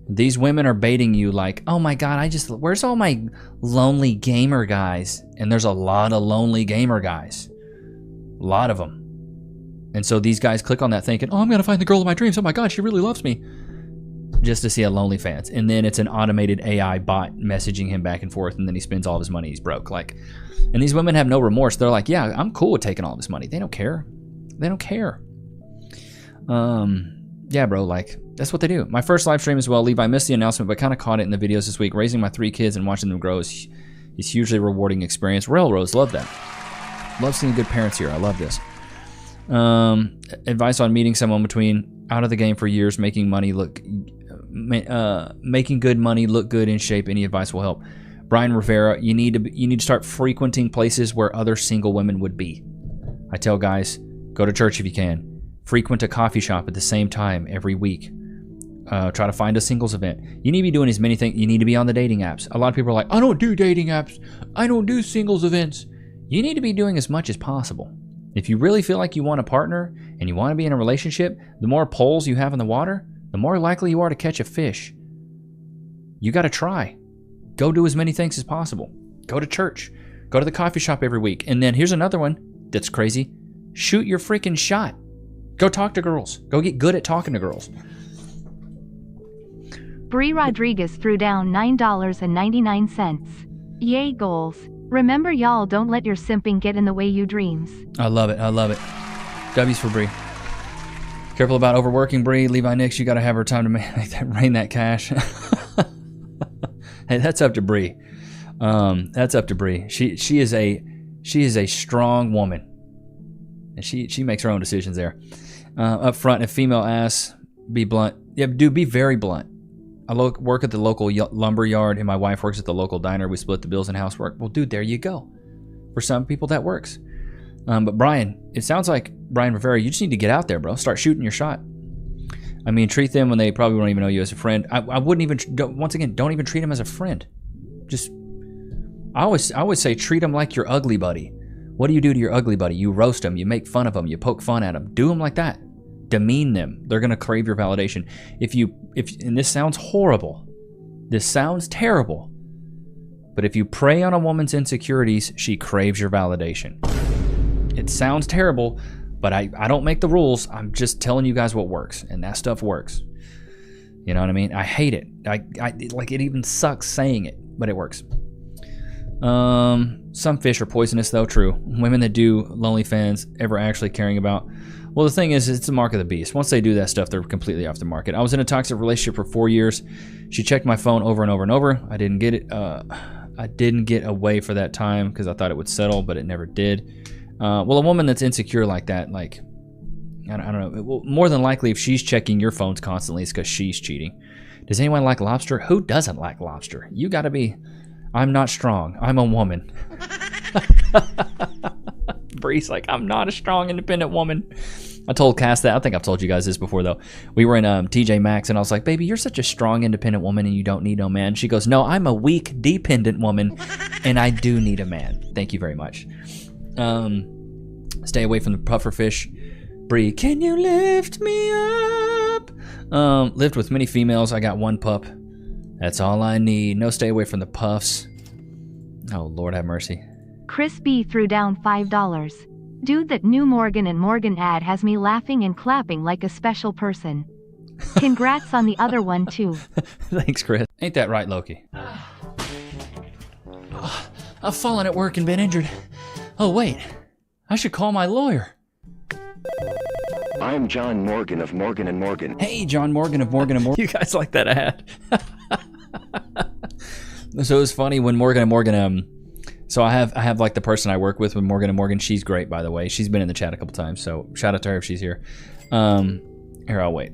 [SPEAKER 1] These women are baiting you like, oh my God, where's all my lonely gamer guys? And there's a lot of lonely gamer guys. A lot of them. And so these guys click on that thinking, oh, I'm going to find the girl of my dreams. Oh my God, she really loves me. Just to see a lonely fans. And then it's an automated AI bot messaging him back and forth, and then he spends all of his money. He's broke. Like, and these women have no remorse. They're like, yeah, I'm cool with taking all this money. They don't care. They don't care. Yeah, bro, like, that's what they do. My first live stream as well. Levi, missed the announcement, but kind of caught it in the videos this week. Raising my 3 kids and watching them grow is hugely rewarding experience. Railroads, love that. Love seeing good parents here. I love this. Advice on meeting someone between out of the game for years, making good money look good in shape. Any advice will help. Brian Rivera, you need to start frequenting places where other single women would be. I tell guys, go to church if you can. Frequent a coffee shop at the same time every week. Try to find a singles event. You need to be doing as many things. You need to be on the dating apps. A lot of people are like, I don't do dating apps. I don't do singles events. You need to be doing as much as possible. If you really feel like you want a partner and you want to be in a relationship, the more poles you have in the water, the more likely you are to catch a fish. You got to try. Go do as many things as possible. Go to church. Go to the coffee shop every week. And then here's another one that's crazy. Shoot your freaking shot. Go talk to girls. Go get good at talking to girls.
[SPEAKER 2] Bree Rodriguez threw down $9.99. Yay, goals. Remember, y'all, don't let your simping get in the way you dreams.
[SPEAKER 1] I love it. I love it. W's for Bree. Careful about overworking, Bree. Levi Nichs, you got to have her time to rain that cash. Hey, that's up to Bree. That's up to Bree. She is a strong woman, and she makes her own decisions there. Up front, if female asks, be blunt. Yeah, dude, be very blunt. I work at the local lumber yard, and my wife works at the local diner. We split the bills and housework. Well, dude, there you go. For some people, that works. But Brian, it sounds like Brian Rivera, you just need to get out there, bro. Start shooting your shot. I mean, treat them when they probably won't even know you as a friend. I wouldn't even, once again, don't even treat them as a friend. Just, I always say treat them like your ugly buddy. What do you do to your ugly buddy? You roast them, you make fun of them, you poke fun at them. Do them like that. Demean them. They're going to crave your validation. And this sounds horrible. This sounds terrible. But if you prey on a woman's insecurities, she craves your validation. It sounds terrible, but I don't make the rules. I'm just telling you guys what works, and that stuff works. You know what I mean? I hate it. Like it even sucks saying it, but it works. Some fish are poisonous, though. True. Women that do lonely fans ever actually caring about. Well, the thing is, it's the mark of the beast. Once they do that stuff, they're completely off the market. I was in a toxic relationship for 4 years. She checked my phone over and over and over. I didn't get it. I didn't get away for that time because I thought it would settle, but it never did. Well, a woman that's insecure like that, like, I don't know. Well, more than likely, if she's checking your phones constantly, it's because she's cheating. Does anyone like lobster? Who doesn't like lobster? You got to be. I'm not strong. I'm a woman. Bree's like, I'm not a strong, independent woman. I told Cass that. I think I've told you guys this before, though. We were in TJ Maxx, and I was like, baby, you're such a strong, independent woman, and you don't need no man. She goes, no, I'm a weak, dependent woman, and I do need a man. Thank you very much. Stay away from the pufferfish. Bree, can you lift me up? Lived with many females. I got one pup. That's all I need. No, stay away from the puffs. Oh, Lord have mercy.
[SPEAKER 2] Chris B threw down $5. Dude, that new Morgan & Morgan ad has me laughing and clapping like a special person. Congrats on the other one, too.
[SPEAKER 1] Thanks, Chris. Ain't that right, Loki? I've fallen at work and been injured. Oh, wait. I should call my lawyer.
[SPEAKER 3] I'm John Morgan of Morgan & Morgan.
[SPEAKER 1] Hey, John Morgan of Morgan & Morgan. You guys like that ad? So it was funny when Morgan & Morgan... So I have like the person I work with Morgan & Morgan. She's great, by the way. She's been in the chat a couple times, so shout out to her if she's here. Here, I'll wait.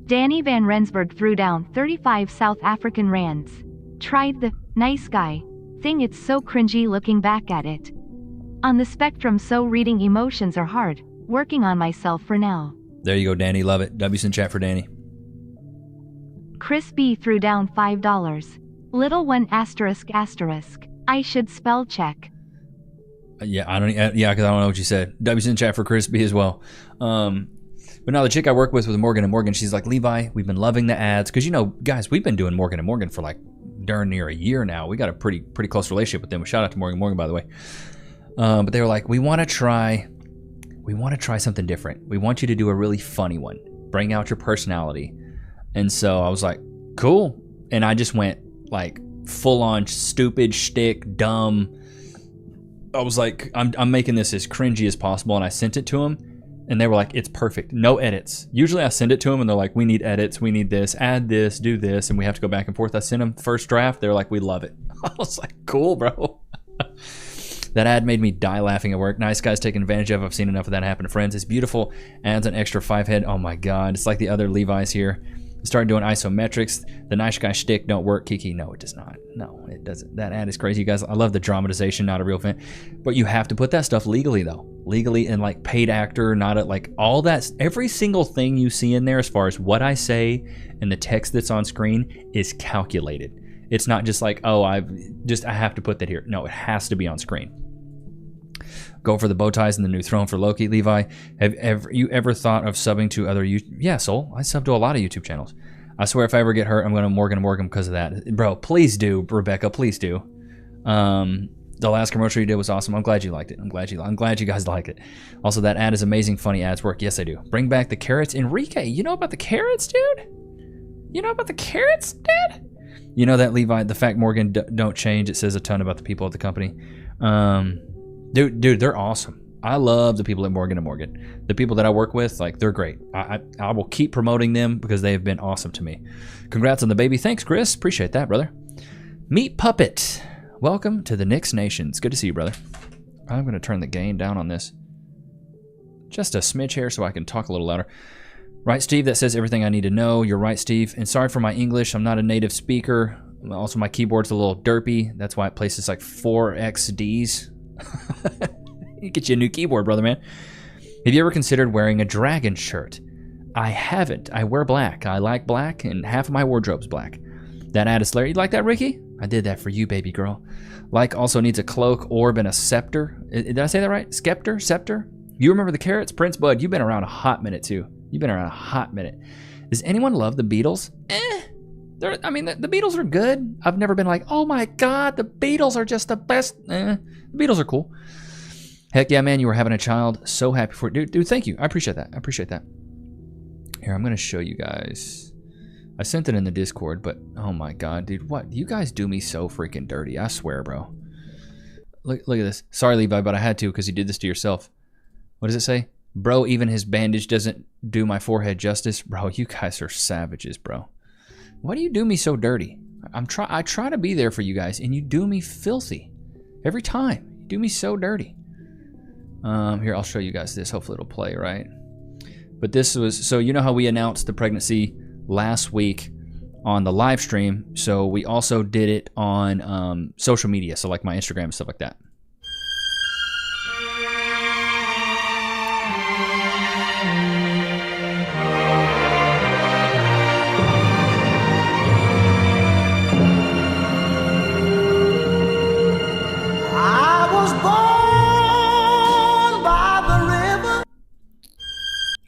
[SPEAKER 2] Danny Van Rensburg threw down 35 South African rands. Tried the nice guy thing. It's so cringy looking back at it. On the spectrum, so reading emotions are hard. Working on myself for now.
[SPEAKER 1] There you go, Danny. Love it. W's in chat for Danny.
[SPEAKER 2] Chris B threw down $5. Little one asterisk asterisk. I should spell check.
[SPEAKER 1] Yeah, because I don't know what you said. W's in chat for Chris B as well. But now the chick I work with Morgan & Morgan, she's like, Levi, we've been loving the ads. Because, you know, guys, we've been doing Morgan & Morgan for like darn near a year now. We got a pretty close relationship with them. Shout out to Morgan & Morgan, by the way. But they were like, we want to try something different. We want you to do a really funny one. Bring out your personality. And so I was like, cool. And I just went like full on stupid, shtick, dumb. I was like, I'm making this as cringy as possible. And I sent it to them. And they were like, it's perfect. No edits. Usually I send it to them and they're like, we need edits. We need this. Add this. Do this. And we have to go back and forth. I sent them first draft. They're like, we love it. I was like, cool, bro. That ad made me die laughing at work. Nice guys taking advantage of. I've seen enough of that happen to friends. It's beautiful. Adds an extra 5 head. Oh my God. It's like the other Levi's here. Started doing isometrics. The nice guy shtick don't work. Kiki, no, it does not. No, it doesn't. That ad is crazy, you guys. I love the dramatization, not a real fan. But you have to put that stuff legally, though. Legally and like paid actor, not a, like all that. Every single thing you see in there as far as what I say and the text that's on screen is calculated. It's not just like, oh, I have to put that here. No, it has to be on screen. Go for the bow ties and the new throne for Loki. Levi, have you ever thought of subbing to other YouTube? Yeah, Soul. I sub to a lot of YouTube channels. I swear if I ever get hurt, I'm going to Morgan because of that. Bro, please do, Rebecca. Please do. The last commercial you did was awesome. I'm glad you liked it. I'm glad you guys like it. Also, that ad is amazing. Funny ads work. Yes, I do. Bring back the carrots. Enrique, you know about the carrots, dude? You know about the carrots, Dad? You know that, Levi, the fact Morgan don't change, it says a ton about the people at the company. Dude, they're awesome. I love the people at Morgan & Morgan. The people that I work with, like, they're great. I will keep promoting them because they have been awesome to me. Congrats on the baby. Thanks, Chris. Appreciate that, brother. Meat Puppet. Welcome to the Nichs Nation. It's good to see you, brother. I'm going to turn the gain down on this. Just a smidge here so I can talk a little louder. Right, Steve? That says everything I need to know. You're right, Steve. And sorry for my English. I'm not a native speaker. Also, my keyboard's a little derpy. That's why it places like 4XDs. You get you a new keyboard, brother, man. Have you ever considered wearing a dragon shirt? I haven't. I wear black. I like black, and half of my wardrobe's black. That ad is hilarious. You like that, Ricky? I did that for you, baby girl. Like also needs a cloak, orb, and a scepter. Did I say that right? Scepter? You remember the carrots? Prince Bud, you've been around a hot minute, too. You've been around a hot minute. Does anyone love the Beatles? The Beatles are good. I've never been like, oh my God, the Beatles are just the best. The Beatles are cool. Heck yeah, man, you were having a child. So happy for it. Dude, thank you. I appreciate that. Here, I'm going to show you guys. I sent it in the Discord, but oh my God, dude, what? You guys do me so freaking dirty. I swear, bro. Look at this. Sorry, Levi, but I had to because you did this to yourself. What does it say? Bro, even his bandage doesn't do my forehead justice. Bro, you guys are savages, bro. Why do you do me so dirty? I try to be there for you guys, and you do me filthy. Every time. You do me so dirty. Here, I'll show you guys this. Hopefully it'll play, right? But this was, so you know how we announced the pregnancy last week on the live stream. So we also did it on social media. So like my Instagram and stuff like that.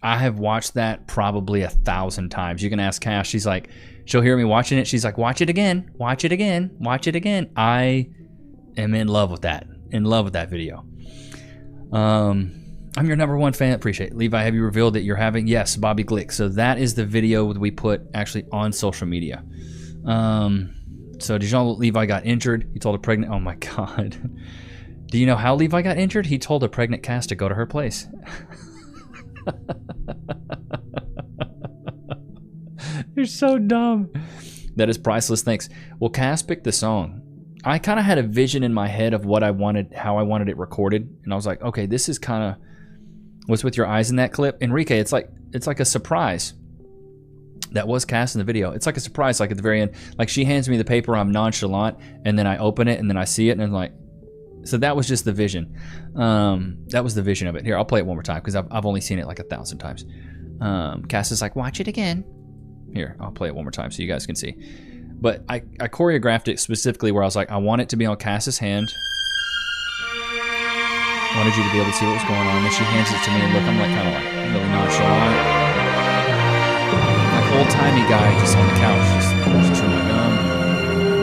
[SPEAKER 1] I have watched that probably 1,000 times. You can ask Cash. She's like, she'll hear me watching it. She's like, watch it again. Watch it again. Watch it again. I am in love with that. In love with that video. I'm your #1 fan. Appreciate it. Levi, have you revealed that you're having? Yes, Bobby Glick. So that is the video that we put actually on social media. So did you know Levi got injured? He told a pregnant, oh my God. Do you know how Levi got injured? He told a pregnant Cass to go to her place. You're so dumb. That is priceless. Thanks. Well, Cass picked the song. I kind of had a vision in my head of what I wanted, how I wanted it recorded, and I was like, okay, this is kind of what's with your eyes in that clip. Enrique, it's like a surprise. That was Cass in the video. It's like a surprise, like at the very end. Like she hands me the paper, I'm nonchalant, and then I open it, and then I see it, and I'm like, so that was just the vision. That was the vision of it. Here, I'll play it one more time because I've only seen it like 1,000 times. Cass is like, watch it again. Here, I'll play it one more time so you guys can see. But I choreographed it specifically where I was like, I want it to be on Cass's hand. I wanted you to be able to see what was going on. And she hands it to me and look, I'm like kind of like really nonchalant. Like old-timey guy just on the couch, just chewing my gum.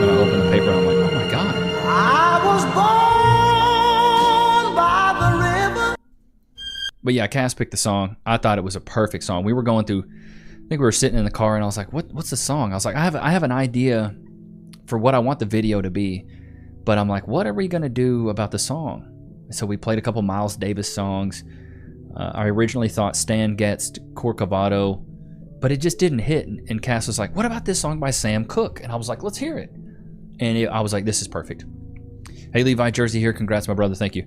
[SPEAKER 1] Then I open the paper and I'm like, oh my God. I was born by the river. But yeah, Cass picked the song. I thought it was a perfect song. We were going through, I think we were sitting in the car and I was like, what's the song? I was like, I have an idea for what I want the video to be, but I'm like, what are we going to do about the song? So we played a couple Miles Davis songs. I originally thought Stan Getz, Corcovado, but it just didn't hit. And Cass was like, what about this song by Sam Cooke? And I was like, let's hear it. And I was like, this is perfect. Hey, Levi, Jersey here. Congrats, my brother. Thank you.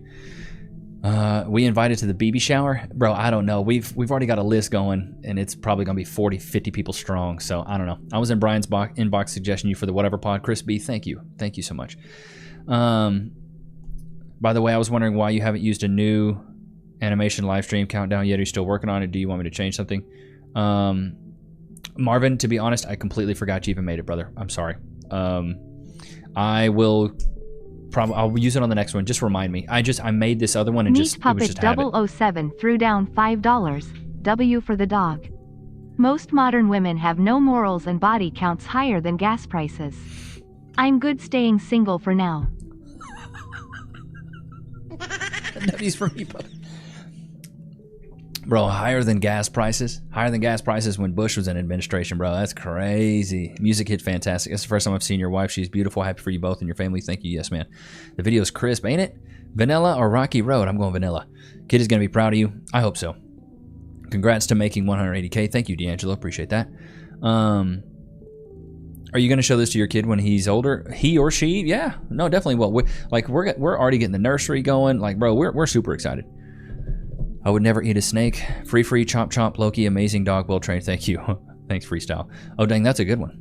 [SPEAKER 1] We invited to the baby shower. Bro, I don't know. We've already got a list going, and it's probably going to be 40, 50 people strong. So I don't know. I was in Brian's inbox suggesting you for the whatever pod. Chris B, thank you. Thank you so much. By the way, I was wondering why you haven't used a new animation live stream countdown yet. Are you still working on it? Do you want me to change something? Marvin, to be honest, I completely forgot you even made it, brother. I'm sorry. I will probably, I'll use it on the next one. Just remind me. I made this other one and
[SPEAKER 2] Meat Puppet 007 threw down $5. W for the dog. Most modern women have no morals and body counts higher than gas prices. I'm good staying single for now.
[SPEAKER 1] W's for me, bro. Higher than gas prices. Higher than gas prices when Bush was in administration, bro. That's crazy. Music hit fantastic. That's the first time I've seen your wife. She's beautiful. Happy for you both and your family. Thank you. Yes, man. The video's crisp, ain't it? Vanilla or Rocky Road? I'm going vanilla. Kid is going to be proud of you. I hope so. Congrats to making 180K. Thank you, D'Angelo. Appreciate that. Are you going to show this to your kid when he's older? He or she? Yeah. No, definitely. Well, we're already getting the nursery going. Like, bro, we're super excited. I would never eat a snake. Free, chomp, chomp, Loki, amazing dog, well trained. Thank you. Thanks, Freestyle. Oh, dang, that's a good one.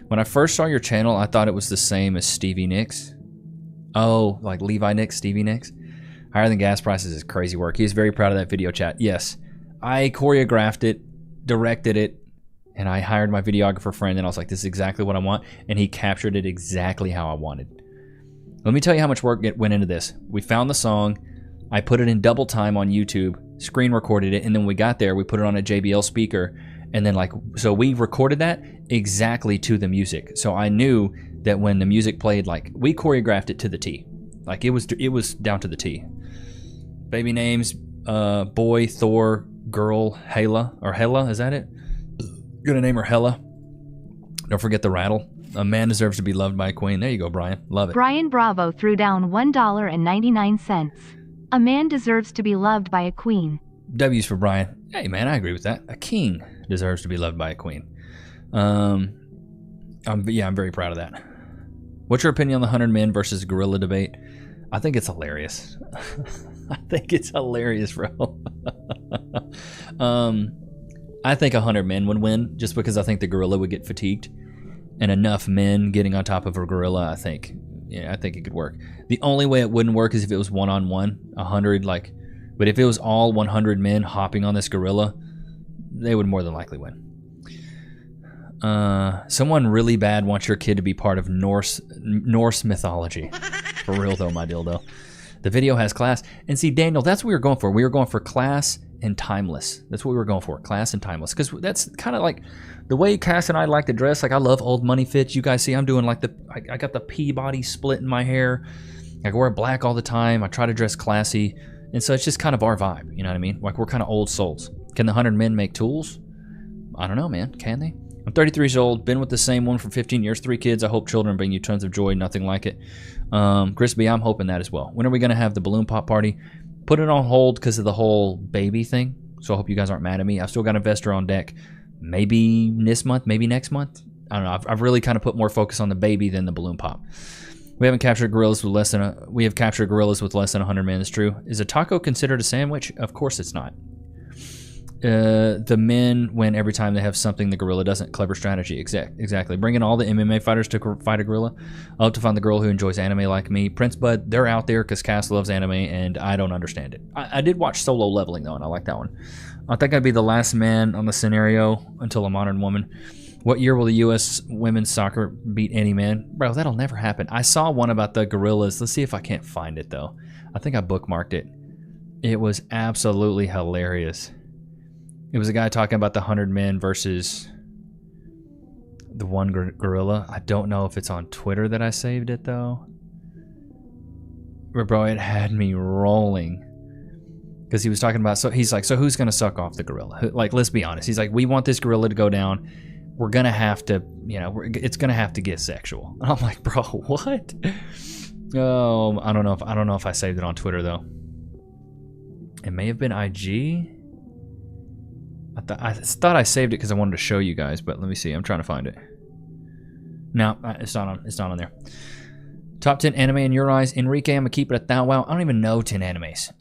[SPEAKER 1] When I first saw your channel, I thought it was the same as Stevie Nichs. Oh, like Levi Nichs, Stevie Nichs. Higher than gas prices is crazy work. He is very proud of that video, chat. Yes, I choreographed it, directed it, and I hired my videographer friend, and I was like, this is exactly what I want, and he captured it exactly how I wanted. Let me tell you how much work went into this. We found the song. I put it in double time on YouTube, screen recorded it, and then when we got there, we put it on a JBL speaker, and then so we recorded that exactly to the music. So I knew that when the music played, like, we choreographed it to the T. Like, it was down to the T. Baby names, boy, Thor, girl, Hela, is that it? Gonna name her Hela. Don't forget the rattle. A man deserves to be loved by a queen. There you go, Brian. Love it.
[SPEAKER 2] Brian Bravo threw down $1.99. A man deserves to be loved by a queen.
[SPEAKER 1] W's for Brian. Hey, man, I agree with that. A king deserves to be loved by a queen. I'm very proud of that. What's your opinion on the 100 men versus gorilla debate? I think it's hilarious. I think it's hilarious, bro. I think 100 men would win just because I think the gorilla would get fatigued. And enough men getting on top of a gorilla, I think it could work. The only way it wouldn't work is if it was one-on-one, 100, like, but if it was all 100 men hopping on this gorilla, they would more than likely win. Someone really bad wants your kid to be part of Norse mythology. For real though, my dildo. The video has class. And see, Daniel, that's what we were going for. We were going for class and timeless. That's what we were going for, class and timeless. Because that's kind of like the way Cass and I like to dress. Like, I love old money fits. You guys see, I'm doing like I got the Peabody split in my hair. I wear black all the time. I try to dress classy. And so it's just kind of our vibe. You know what I mean? Like, we're kind of old souls. Can the 100 men make tools? I don't know, man. Can they? I'm 33 years old, been with the same one for 15 years, 3 kids. I hope children bring you tons of joy, nothing like it. Crispy, I'm hoping that as well. When are we going to have the balloon pop party? Put it on hold because of the whole baby thing, so I hope you guys aren't mad at me. I've still got Investor on deck. Maybe this month, maybe next month. I don't know. I've really kind of put more focus on the baby than the balloon pop. We have captured gorillas with less than 100 men. It's true. Is a taco considered a sandwich? Of course it's not. The men win every time they have something the gorilla doesn't. Clever strategy. Exactly. Bringing all the MMA fighters to fight a gorilla. I hope to find the girl who enjoys anime like me. Prince Bud, they're out there because Cass loves anime and I don't understand it. I did watch Solo Leveling though, and I like that one. I think I'd be the last man on the scenario until a modern woman. What year will the U.S. women's soccer beat any man? Bro, that'll never happen. I saw one about the gorillas. Let's see if I can't find it though. I think I bookmarked it. It was absolutely hilarious. It was a guy talking about the 100 men versus the one gorilla. I don't know if it's on Twitter that I saved it, though. But bro, it had me rolling. Because he was talking about, so he's like, so who's going to suck off the gorilla? Like, let's be honest. He's like, we want this gorilla to go down. We're going to have to, it's going to have to get sexual. And I'm like, bro, what? Oh, I don't know if I saved it on Twitter, though. It may have been IG. I thought I saved it because I wanted to show you guys, but let me see. I'm trying to find it. No, it's not on there. Top 10 anime in your eyes. Enrique, I'm gonna keep it at that. Wow, I don't even know 10 animes.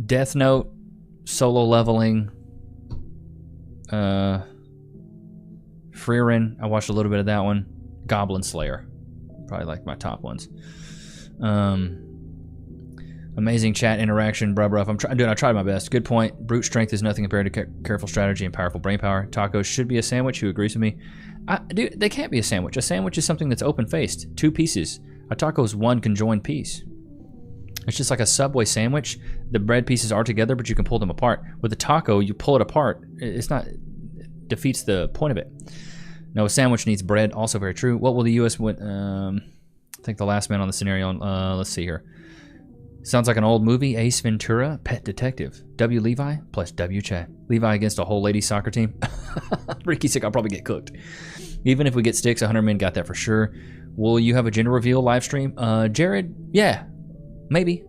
[SPEAKER 1] Death Note, Solo Leveling, Frieren. I watched a little bit of that one. Goblin Slayer, probably like my top ones. Amazing chat interaction, bruh. I tried my best. Good point. Brute strength is nothing compared to careful strategy and powerful brain power. Tacos should be a sandwich. Who agrees with me? Dude, they can't be a sandwich. A sandwich is something that's open-faced. 2 pieces. A taco is one conjoined piece. It's just like a Subway sandwich. The bread pieces are together, but you can pull them apart. With a taco, you pull it apart. It defeats the point of it. No, a sandwich needs bread. Also very true. What will the U.S. win? I think the last man on the scenario. Let's see here. Sounds like an old movie. Ace Ventura, Pet Detective. W Levi plus W Chad. Levi against a whole ladies soccer team. Ricky sick, I'll probably get cooked. Even if we get sticks, 100 men got that for sure. Will you have a gender reveal live stream? Jared, yeah, maybe.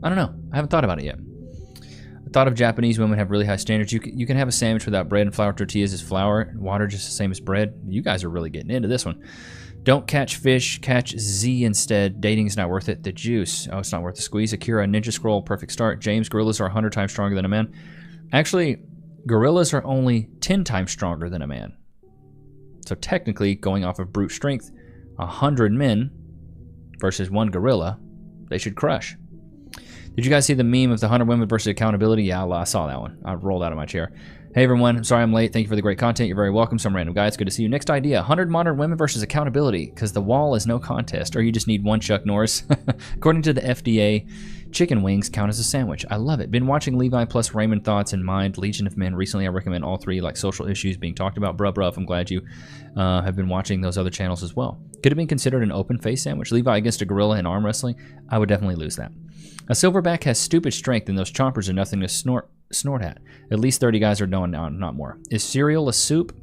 [SPEAKER 1] I don't know. I haven't thought about it yet. I thought of Japanese women have really high standards. You can have a sandwich without bread and flour tortillas is flour and water just the same as bread. You guys are really getting into this one. Don't catch fish, catch Z instead. Dating is not worth it. The juice. Oh, it's not worth the squeeze. Akira, Ninja Scroll, perfect start. James, gorillas are 100 times stronger than a man. Actually, gorillas are only 10 times stronger than a man. So technically, going off of brute strength, 100 men versus one gorilla, they should crush. Did you guys see the meme of the 100 women versus accountability? Yeah, I saw that one. I rolled out of my chair. Hey everyone, I'm sorry I'm late. Thank you for the great content. You're very welcome. Some random guy. It's good to see you. Next idea, 100 modern women versus accountability, because the wall is no contest, or you just need one Chuck Norris. According to the FDA, chicken wings count as a sandwich. I love it. Been watching Levi plus Raymond Thoughts and Mind, Legion of Men. Recently, I recommend all three, like social issues being talked about. Bruh, I'm glad you have been watching those other channels as well. Could have been considered an open face sandwich. Levi against a gorilla in arm wrestling. I would definitely lose that. A silverback has stupid strength, and those chompers are nothing to snort at. At least 30 guys are knowing now, not more. Is cereal a soup?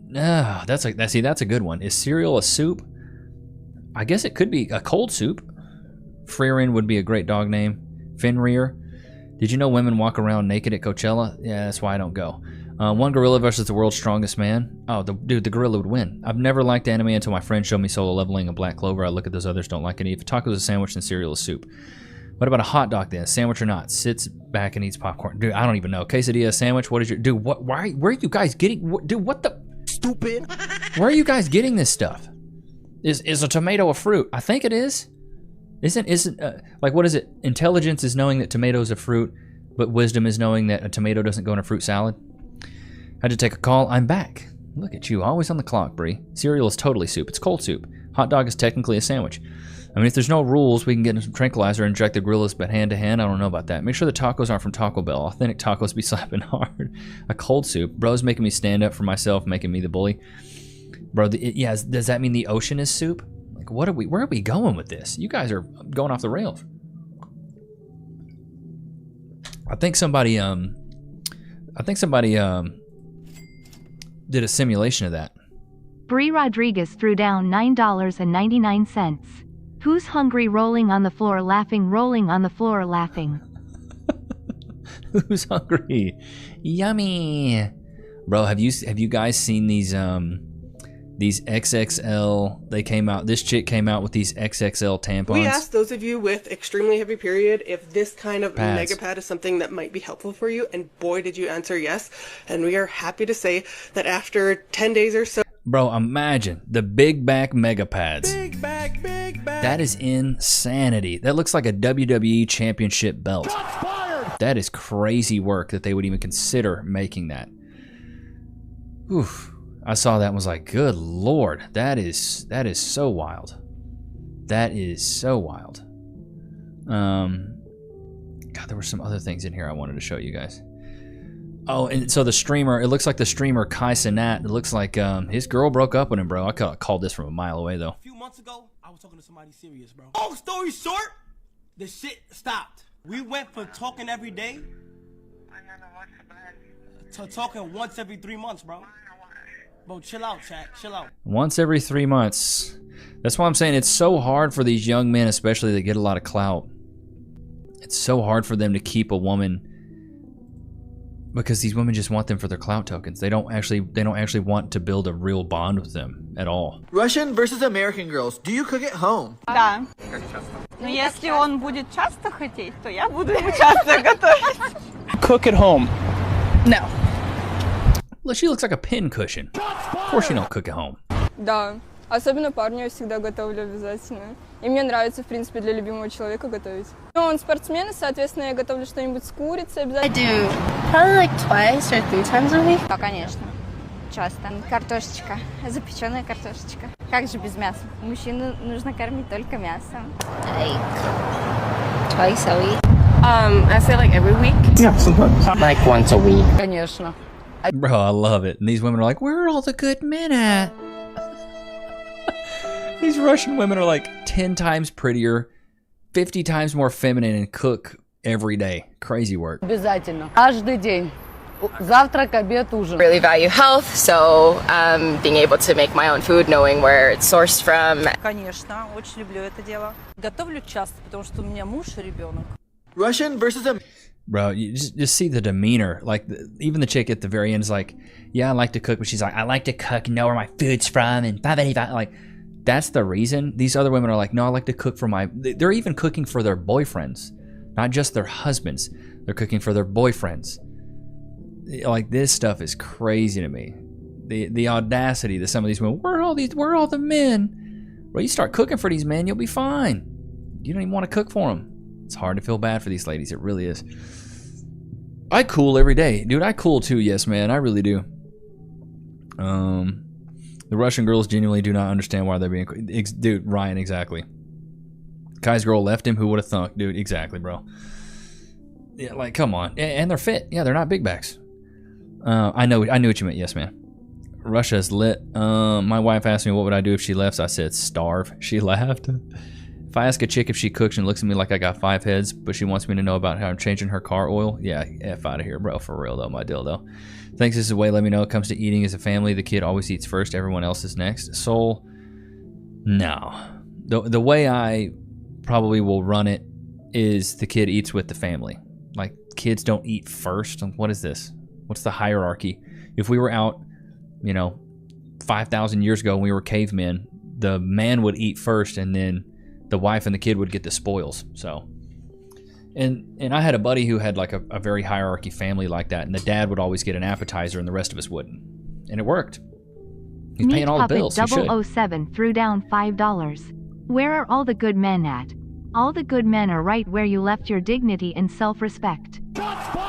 [SPEAKER 1] That's a good one. Is cereal a soup? I guess it could be a cold soup. Freerin would be a great dog name. Fenrir. Did you know women walk around naked at Coachella? Yeah, that's why I don't go. One gorilla versus the world's strongest man. Oh, the gorilla would win. I've never liked anime until my friend showed me Solo Leveling and Black Clover. I look at those others, don't like any. If a taco is a sandwich, then cereal is soup. What about a hot dog then? Sandwich or not? Sits back and eats popcorn. Dude, I don't even know. Quesadilla sandwich? What is your... Dude, what? Where are you guys getting... what the...
[SPEAKER 4] Stupid.
[SPEAKER 1] Where are you guys getting this stuff? Is a tomato a fruit? I think it is. Isn't like, what is it? Intelligence is knowing that tomato is a fruit, but wisdom is knowing that a tomato doesn't go in a fruit salad. Had to take a call. I'm back. Look at you, always on the clock, Bree. Cereal is totally soup. It's cold soup. Hot dog is technically a sandwich. I mean, if there's no rules, we can get some tranquilizer and inject the gorillas, but hand to hand, I don't know about that. Make sure the tacos aren't from Taco Bell. Authentic tacos be slapping hard. A cold soup. Bro's making me stand up for myself, making me the bully. Bro, does that mean the ocean is soup? Like, where are we going with this? You guys are going off the rails. I think somebody did a simulation of that.
[SPEAKER 2] Bree Rodriguez threw down $9.99. Who's hungry rolling on the floor laughing, rolling on the floor laughing?
[SPEAKER 1] Who's hungry? Yummy. Bro, have you guys seen these XXL? They came out, this chick came out with these XXL tampons.
[SPEAKER 4] We asked those of you with extremely heavy period if this kind of
[SPEAKER 1] Pads.
[SPEAKER 4] mega pad is something that might be helpful for you, and boy did you answer yes. And we are happy to say that after 10 days or so.
[SPEAKER 1] Bro, imagine the big back mega pads.
[SPEAKER 4] Big back.
[SPEAKER 1] That is insanity. That looks like a WWE championship belt. That is crazy work that they would even consider making that. Oof. I saw that and was like, good Lord, that is so wild. That is so wild. God, there were some other things in here I wanted to show you guys. Oh, and so the streamer, it looks like the streamer Kai Cenat, it looks like his girl broke up with him, bro. I could have called this from a mile away, though.
[SPEAKER 5] A few months ago, I was talking to somebody serious, bro. Long story short, the shit stopped. We went from talking every day to talking once every 3 months, bro. Bro, chill out, chat. Chill out.
[SPEAKER 1] Once every 3 months. That's why I'm saying it's so hard for these young men, especially that get a lot of clout. It's so hard for them to keep a woman because these women just want them for their clout tokens. They don't actually want to build a real bond with them at all.
[SPEAKER 6] Russian versus American girls. Do you cook at home?
[SPEAKER 7] Да. Но если он будет часто хотеть, то я буду ему часто готовить.
[SPEAKER 5] Cook at home.
[SPEAKER 7] No.
[SPEAKER 1] Look, she looks like a pin cushion. Of course you don't cook at home.
[SPEAKER 8] Да. Особенно парню я всегда готовлю обязательно. И мне нравится, в принципе, для любимого человека готовить. Но он спортсмен, и, соответственно, я готовлю что-нибудь с курицей обязательно.
[SPEAKER 9] I do probably like twice or 3 times a week.
[SPEAKER 7] Да, конечно. Часто. Картошечка. Запеченная картошечка. Как же без мяса? Мужчину нужно кормить только мясом.
[SPEAKER 9] Like twice a week.
[SPEAKER 8] I say like every week.
[SPEAKER 5] Yeah, sometimes.
[SPEAKER 9] Like once a week.
[SPEAKER 7] Конечно.
[SPEAKER 1] Bro, I love it. And these women are like, where are all the good men at? These Russian women are like 10 times prettier, 50 times more feminine, and cook every day. Crazy work.
[SPEAKER 10] Обязательно. Каждый день. Завтрак, обед, ужин.
[SPEAKER 11] Really value health, so being able to make my own food, knowing where it's sourced from.
[SPEAKER 10] Конечно, очень люблю это дело. Готовлю часто, потому что у меня муж и ребенок.
[SPEAKER 6] Russian versus a...
[SPEAKER 1] Bro, you just see the demeanor. Like, even the chick at the very end is like, yeah, I like to cook, but she's like, I like to cook and know where my food's from, and like, that's the reason. These other women are like, no, I like to cook for my... They're even cooking for their boyfriends, not just their husbands. They're cooking for their boyfriends. Like, this stuff is crazy to me. The audacity that some of these women, where are all the men? Well, you start cooking for these men, you'll be fine. You don't even want to cook for them. It's hard to feel bad for these ladies. It really is. I cool every day. Dude, I cool too, yes, man. I really do. The Russian girls genuinely do not understand why they're being... Dude, Ryan, exactly. Kai's girl left him. Who would have thunk? Dude, exactly, bro. Yeah, like, come on. And they're fit. Yeah, they're not big backs. I knew what you meant. Yes, man. Russia's lit. My wife asked me what would I do if she left. I said starve. She laughed. If I ask a chick if she cooks and looks at me like I got 5 heads, but she wants me to know about how I'm changing her car oil, yeah, F out of here, bro. For real, though, my dildo. Thanks, this is a way. Let me know. It comes to eating as a family. The kid always eats first. Everyone else is next. Soul, no. The way I probably will run it is the kid eats with the family. Like, kids don't eat first. What is this? What's the hierarchy? If we were out, 5,000 years ago when we were cavemen, the man would eat first, and then the wife and the kid would get the spoils. So, and I had a buddy who had like a very hierarchy family like that, and the dad would always get an appetizer and the rest of us wouldn't, and it worked. He's paying all the bills. He should. 007
[SPEAKER 2] threw down $5. Where are all the good men at? All the good men are right where you left your dignity and self-respect.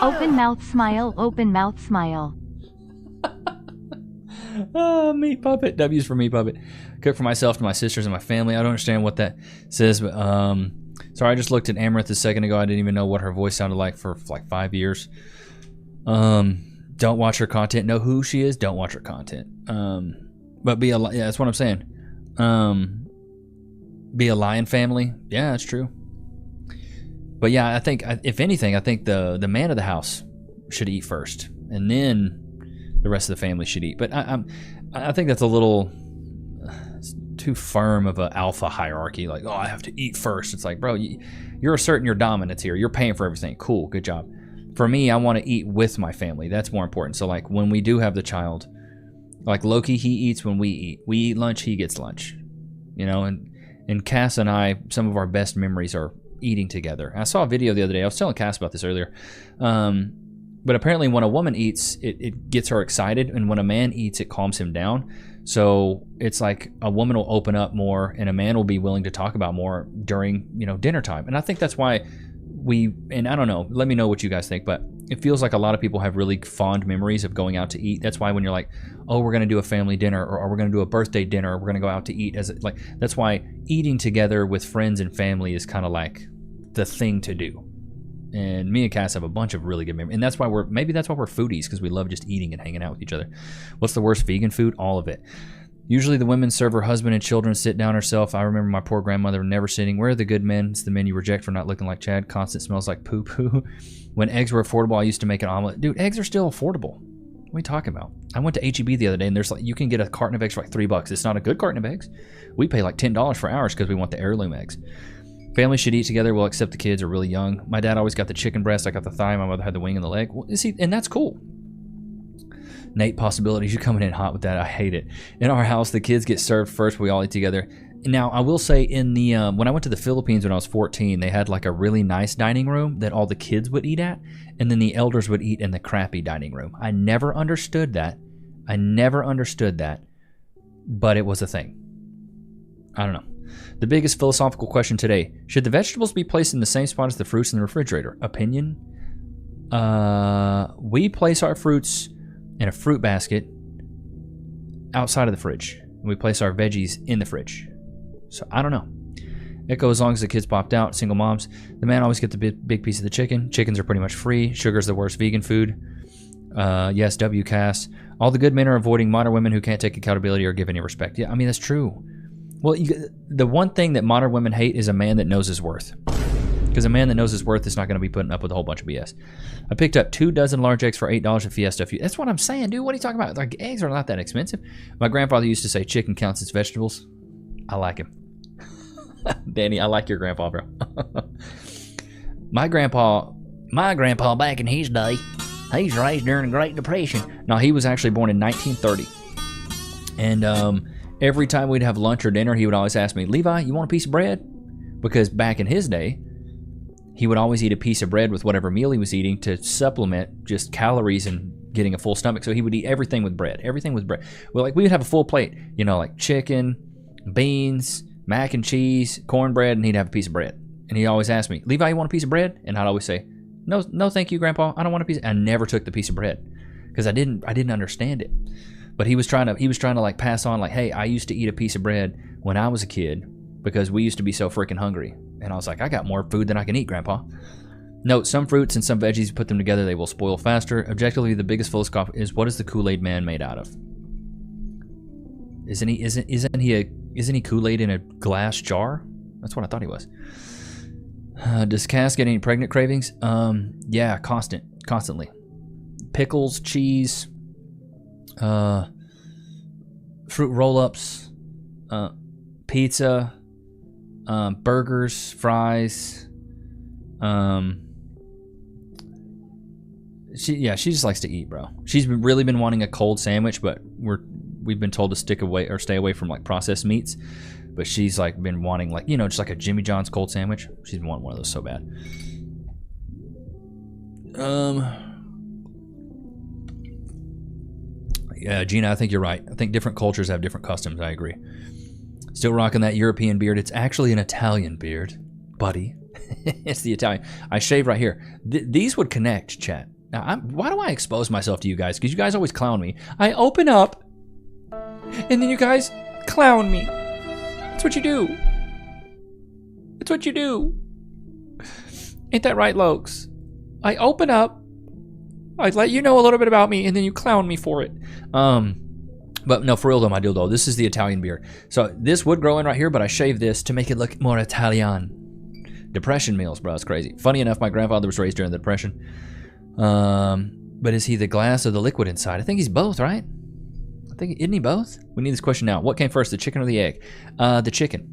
[SPEAKER 2] Open mouth smile, open mouth smile.
[SPEAKER 1] Meat puppet. W's for meat puppet. Cook for myself, to my sisters, and my family. I don't understand what that says, but sorry, I just looked at Amaranth a second ago. I didn't even know what her voice sounded like for like 5 years. Don't watch her content. Know who she is. Don't watch her content. But yeah, that's what I'm saying. Be a lion family. Yeah, that's true. But yeah, I think if anything, I think the man of the house should eat first, and then the rest of the family should eat. But I think that's a little too firm of an alpha hierarchy. Like, oh, I have to eat first. It's like, bro, you're asserting your dominance here. You're paying for everything. Cool, good job. For me, I want to eat with my family. That's more important. So like when we do have the child, like Loki, he eats when we eat. We eat lunch, he gets lunch. And Cass and I, some of our best memories are eating together. I saw a video the other day. I was telling Cass about this earlier. But apparently when a woman eats, it gets her excited, and when a man eats, it calms him down. So it's like a woman will open up more, and a man will be willing to talk about more during, dinner time. And I think that's why and I don't know, let me know what you guys think, but it feels like a lot of people have really fond memories of going out to eat. That's why when you're like, oh, we're going to do a family dinner, or we're going to do a birthday dinner, or we're going to go out to eat, that's why eating together with friends and family is kind of like the thing to do. And me and Cass have a bunch of really good memories. And that's why we're foodies, because we love just eating and hanging out with each other. What's the worst vegan food? All of it. Usually the women serve her husband and children, sit down herself. I remember my poor grandmother never sitting. Where are the good men? It's the men you reject for not looking like Chad. Constant smells like poo-poo. When eggs were affordable, I used to make an omelet. Dude, eggs are still affordable. What are you talking about? I went to H-E-B the other day, and there's you can get a carton of eggs for like $3. It's not a good carton of eggs. We pay like $10 for ours because we want the heirloom eggs. Families should eat together. Well, except the kids are really young. My dad always got the chicken breast. I got the thigh. My mother had the wing and the leg. Well, see, and that's cool. Nate, possibilities. You're coming in hot with that. I hate it. In our house, the kids get served first. We all eat together. Now, I will say in the when I went to the Philippines when I was 14, they had like a really nice dining room that all the kids would eat at, and then the elders would eat in the crappy dining room. I never understood that. But it was a thing. I don't know. The biggest philosophical question today: should the vegetables be placed in the same spot as the fruits in the refrigerator? Opinion? We place our fruits in a fruit basket outside of the fridge. We place our veggies in the fridge. So I don't know. Echo, as long as the kids popped out, single moms. The man always gets the big piece of the chicken. Chickens are pretty much free. Sugar's the worst vegan food. Yes, WCAS. All the good men are avoiding modern women who can't take accountability or give any respect. Yeah, I mean, that's true. Well, the one thing that modern women hate is a man that knows his worth. Because a man that knows his worth is not going to be putting up with a whole bunch of BS. I picked up 2 dozen large eggs for $8 at Fiesta. That's what I'm saying, dude. What are you talking about? Like, eggs are not that expensive. My grandfather used to say chicken counts as vegetables. I like him. Danny, I like your grandpa, bro. My grandpa back in his day, he's raised during the Great Depression. No, he was actually born in 1930. And every time we'd have lunch or dinner, he would always ask me, Levi, you want a piece of bread? Because back in his day, he would always eat a piece of bread with whatever meal he was eating to supplement just calories and getting a full stomach. So he would eat everything with bread. Everything with bread. Well, like we would have a full plate, you know, like chicken, beans, mac and cheese, cornbread, and he'd have a piece of bread. And he always asked me, Levi, you want a piece of bread? And I'd always say, no, thank you, Grandpa. I don't want a piece. I never took the piece of bread because I didn't understand it. But he was trying to like pass on, like, hey, I used to eat a piece of bread when I was a kid because we used to be so freaking hungry. And I was like, I got more food than I can eat, Grandpa. Note, some fruits and some veggies, put them together, they will spoil faster. Objectively, the biggest philosophy is, what is the Kool-Aid man made out of? Isn't he Kool-Aid in a glass jar? That's what I thought he was. Does Cass get any pregnant cravings? Yeah, constantly. Pickles, cheese, fruit roll-ups, pizza, burgers, fries. She just likes to eat, bro. She's really been wanting a cold sandwich, but we've been told to stay away from like processed meats. But she's like been wanting, like, you know, just like a Jimmy John's cold sandwich. She's been wanting one of those so bad. Yeah, Gina, I think you're right. I think different cultures have different customs. I agree. Still rocking that European beard. It's actually an Italian beard, buddy. It's the Italian. I shave right here. These would connect, chat. Now, why do I expose myself to you guys? Because you guys always clown me. I open up, and then you guys clown me. That's what you do. That's what you do. Ain't that right, Lokes? I open up, I let you know a little bit about me, and then you clown me for it. But no, for real though, my dildo, this is the Italian beard. So this would grow in right here, but I shaved this to make it look more Italian. Depression meals, bro, it's crazy. Funny enough, my grandfather was raised during the Depression. But is he the glass or the liquid inside? I think he's both, right? I think, isn't he both? We need this question now. What came first, the chicken or the egg? The chicken.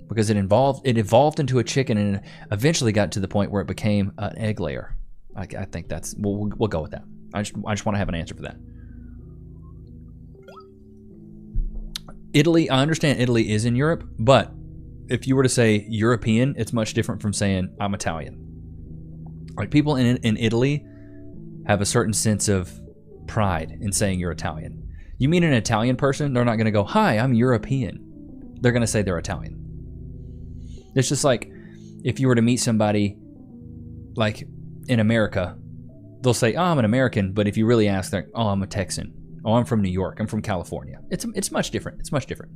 [SPEAKER 1] Because it evolved into a chicken and eventually got to the point where it became an egg layer. I think that's, we'll go with that. I just want to have an answer for that. Italy, I understand Italy is in Europe, but if you were to say European, it's much different from saying I'm Italian. Like people in Italy have a certain sense of pride in saying you're Italian. You meet an Italian person, they're not going to go, hi, I'm European. They're going to say they're Italian. It's just like if you were to meet somebody like in America, they'll say, oh, I'm an American, but if you really ask, they're like, oh, I'm a Texan. Oh, I'm from New York. I'm from California. It's much different. It's much different.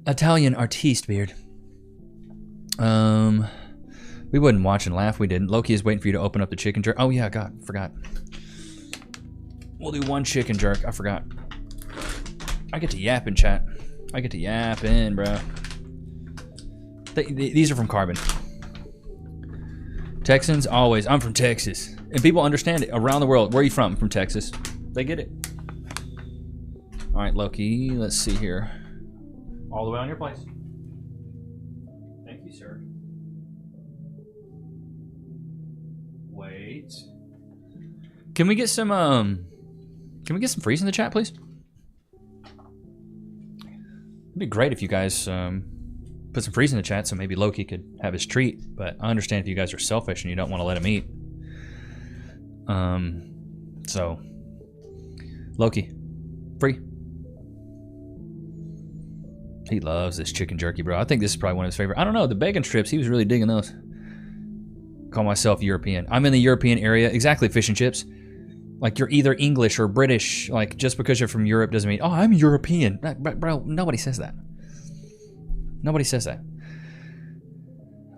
[SPEAKER 1] Italian artiste beard. We wouldn't watch and laugh. We didn't. Loki is waiting for you to open up the chicken jerk. Oh yeah, God, forgot. We'll do one chicken jerk. I forgot. I get to yap in chat. I get to yap in, bro. These are from Carbon. Texans always. I'm from Texas. And people understand it around the world. Where are you from? I'm from Texas. They get it. All right, Loki. Let's see here. All the way on your place. Thank you, sir. Wait. Can we get some freeze in the chat, please? It'd be great if you guys put some freeze in the chat so maybe Loki could have his treat, but I understand if you guys are selfish and you don't want to let him eat. So Loki, free. He loves this chicken jerky, bro. I think this is probably one of his favorite. I don't know, the bacon strips, he was really digging those. Call myself European. I'm in the European area. Exactly, fish and chips. Like you're either English or British. Like just because you're from Europe doesn't mean, oh, I'm European. Bro, nobody says that. Nobody says that.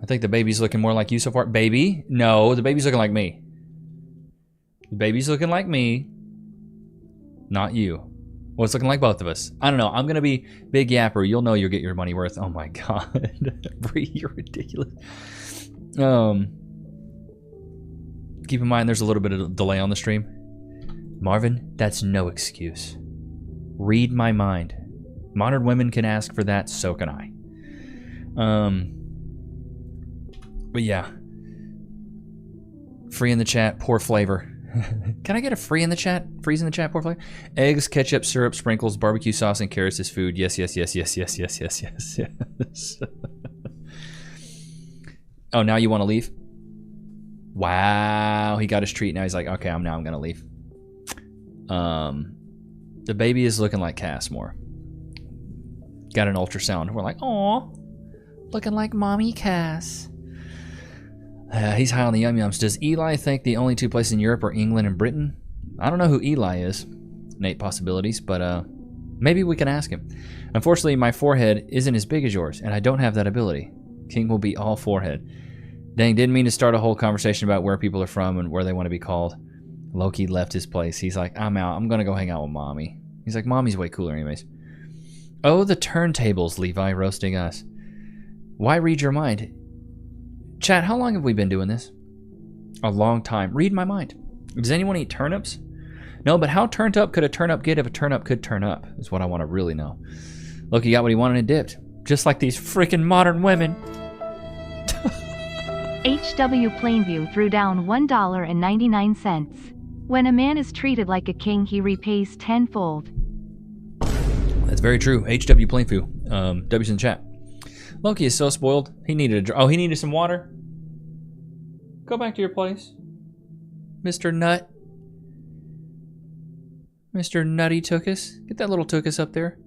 [SPEAKER 1] I think the baby's looking more like you so far. Baby? No, the baby's looking like me. The baby's looking like me, not you. Well, it's looking like both of us. I don't know. I'm going to be Big Yapper. You'll know you'll get your money worth. Oh my God. Bree, you're ridiculous. Keep in mind there's a little bit of delay on the stream. Marvin, that's no excuse. Read my mind. Modern women can ask for that, so can I. But yeah. Free in the chat, poor flavor. Can I get a free in the chat? Freeze in the chat, poor flavor. Eggs, ketchup, syrup, sprinkles, barbecue sauce, and carrots is food. Yes, yes, yes, yes, yes, yes, yes, yes, yes. Oh, now you want to leave? Wow, he got his treat. Now he's like, okay, I'm gonna leave. The baby is looking like Cass more. Got an ultrasound. We're like, aw, looking like mommy Cass. He's high on the yum-yums. Does Eli think the only two places in Europe are England and Britain? I don't know who Eli is. Nate possibilities, but maybe we can ask him. Unfortunately, my forehead isn't as big as yours, and I don't have that ability. King will be all forehead. Dang, didn't mean to start a whole conversation about where people are from and where they want to be called. Loki left his place. He's like, I'm out. I'm going to go hang out with Mommy. He's like, Mommy's way cooler anyways. Oh, the turntables, Levi, roasting us. Why read your mind? Chat, how long have we been doing this? A long time. Read my mind. Does anyone eat turnips? No, but how turned up could a turnip get if a turnip could turn up? Is what I want to really know. Loki got what he wanted and dipped. Just like these freaking modern women.
[SPEAKER 2] HW Plainview threw down $1.99. When a man is treated like a king, he repays tenfold.
[SPEAKER 1] That's very true. HW Plainview. W's in the chat. Loki is so spoiled. He needed he needed some water. Go back to your place, Mr. Nut. Mr. Nutty Tookus. Get that little Tookus up there.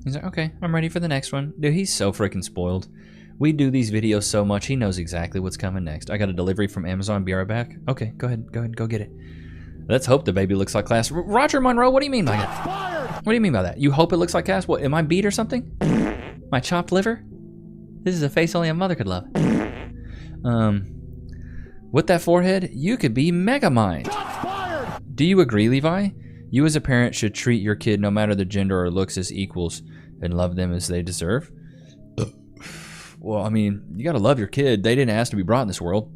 [SPEAKER 1] He's like, okay, I'm ready for the next one. Dude, he's so freaking spoiled. We do these videos so much, he knows exactly what's coming next. I got a delivery from Amazon. Be right back. Okay, go ahead, go get it. Let's hope the baby looks like Cass. Roger Monroe, what do you mean by that? What do you mean by that? You hope it looks like Cass? What, am I beat or something? My chopped liver? This is a face only a mother could love. With that forehead, you could be Megamind. Do you agree, Levi? You as a parent should treat your kid, no matter the gender or looks, as equals and love them as they deserve. Well, I mean, you gotta love your kid. They didn't ask to be brought in this world.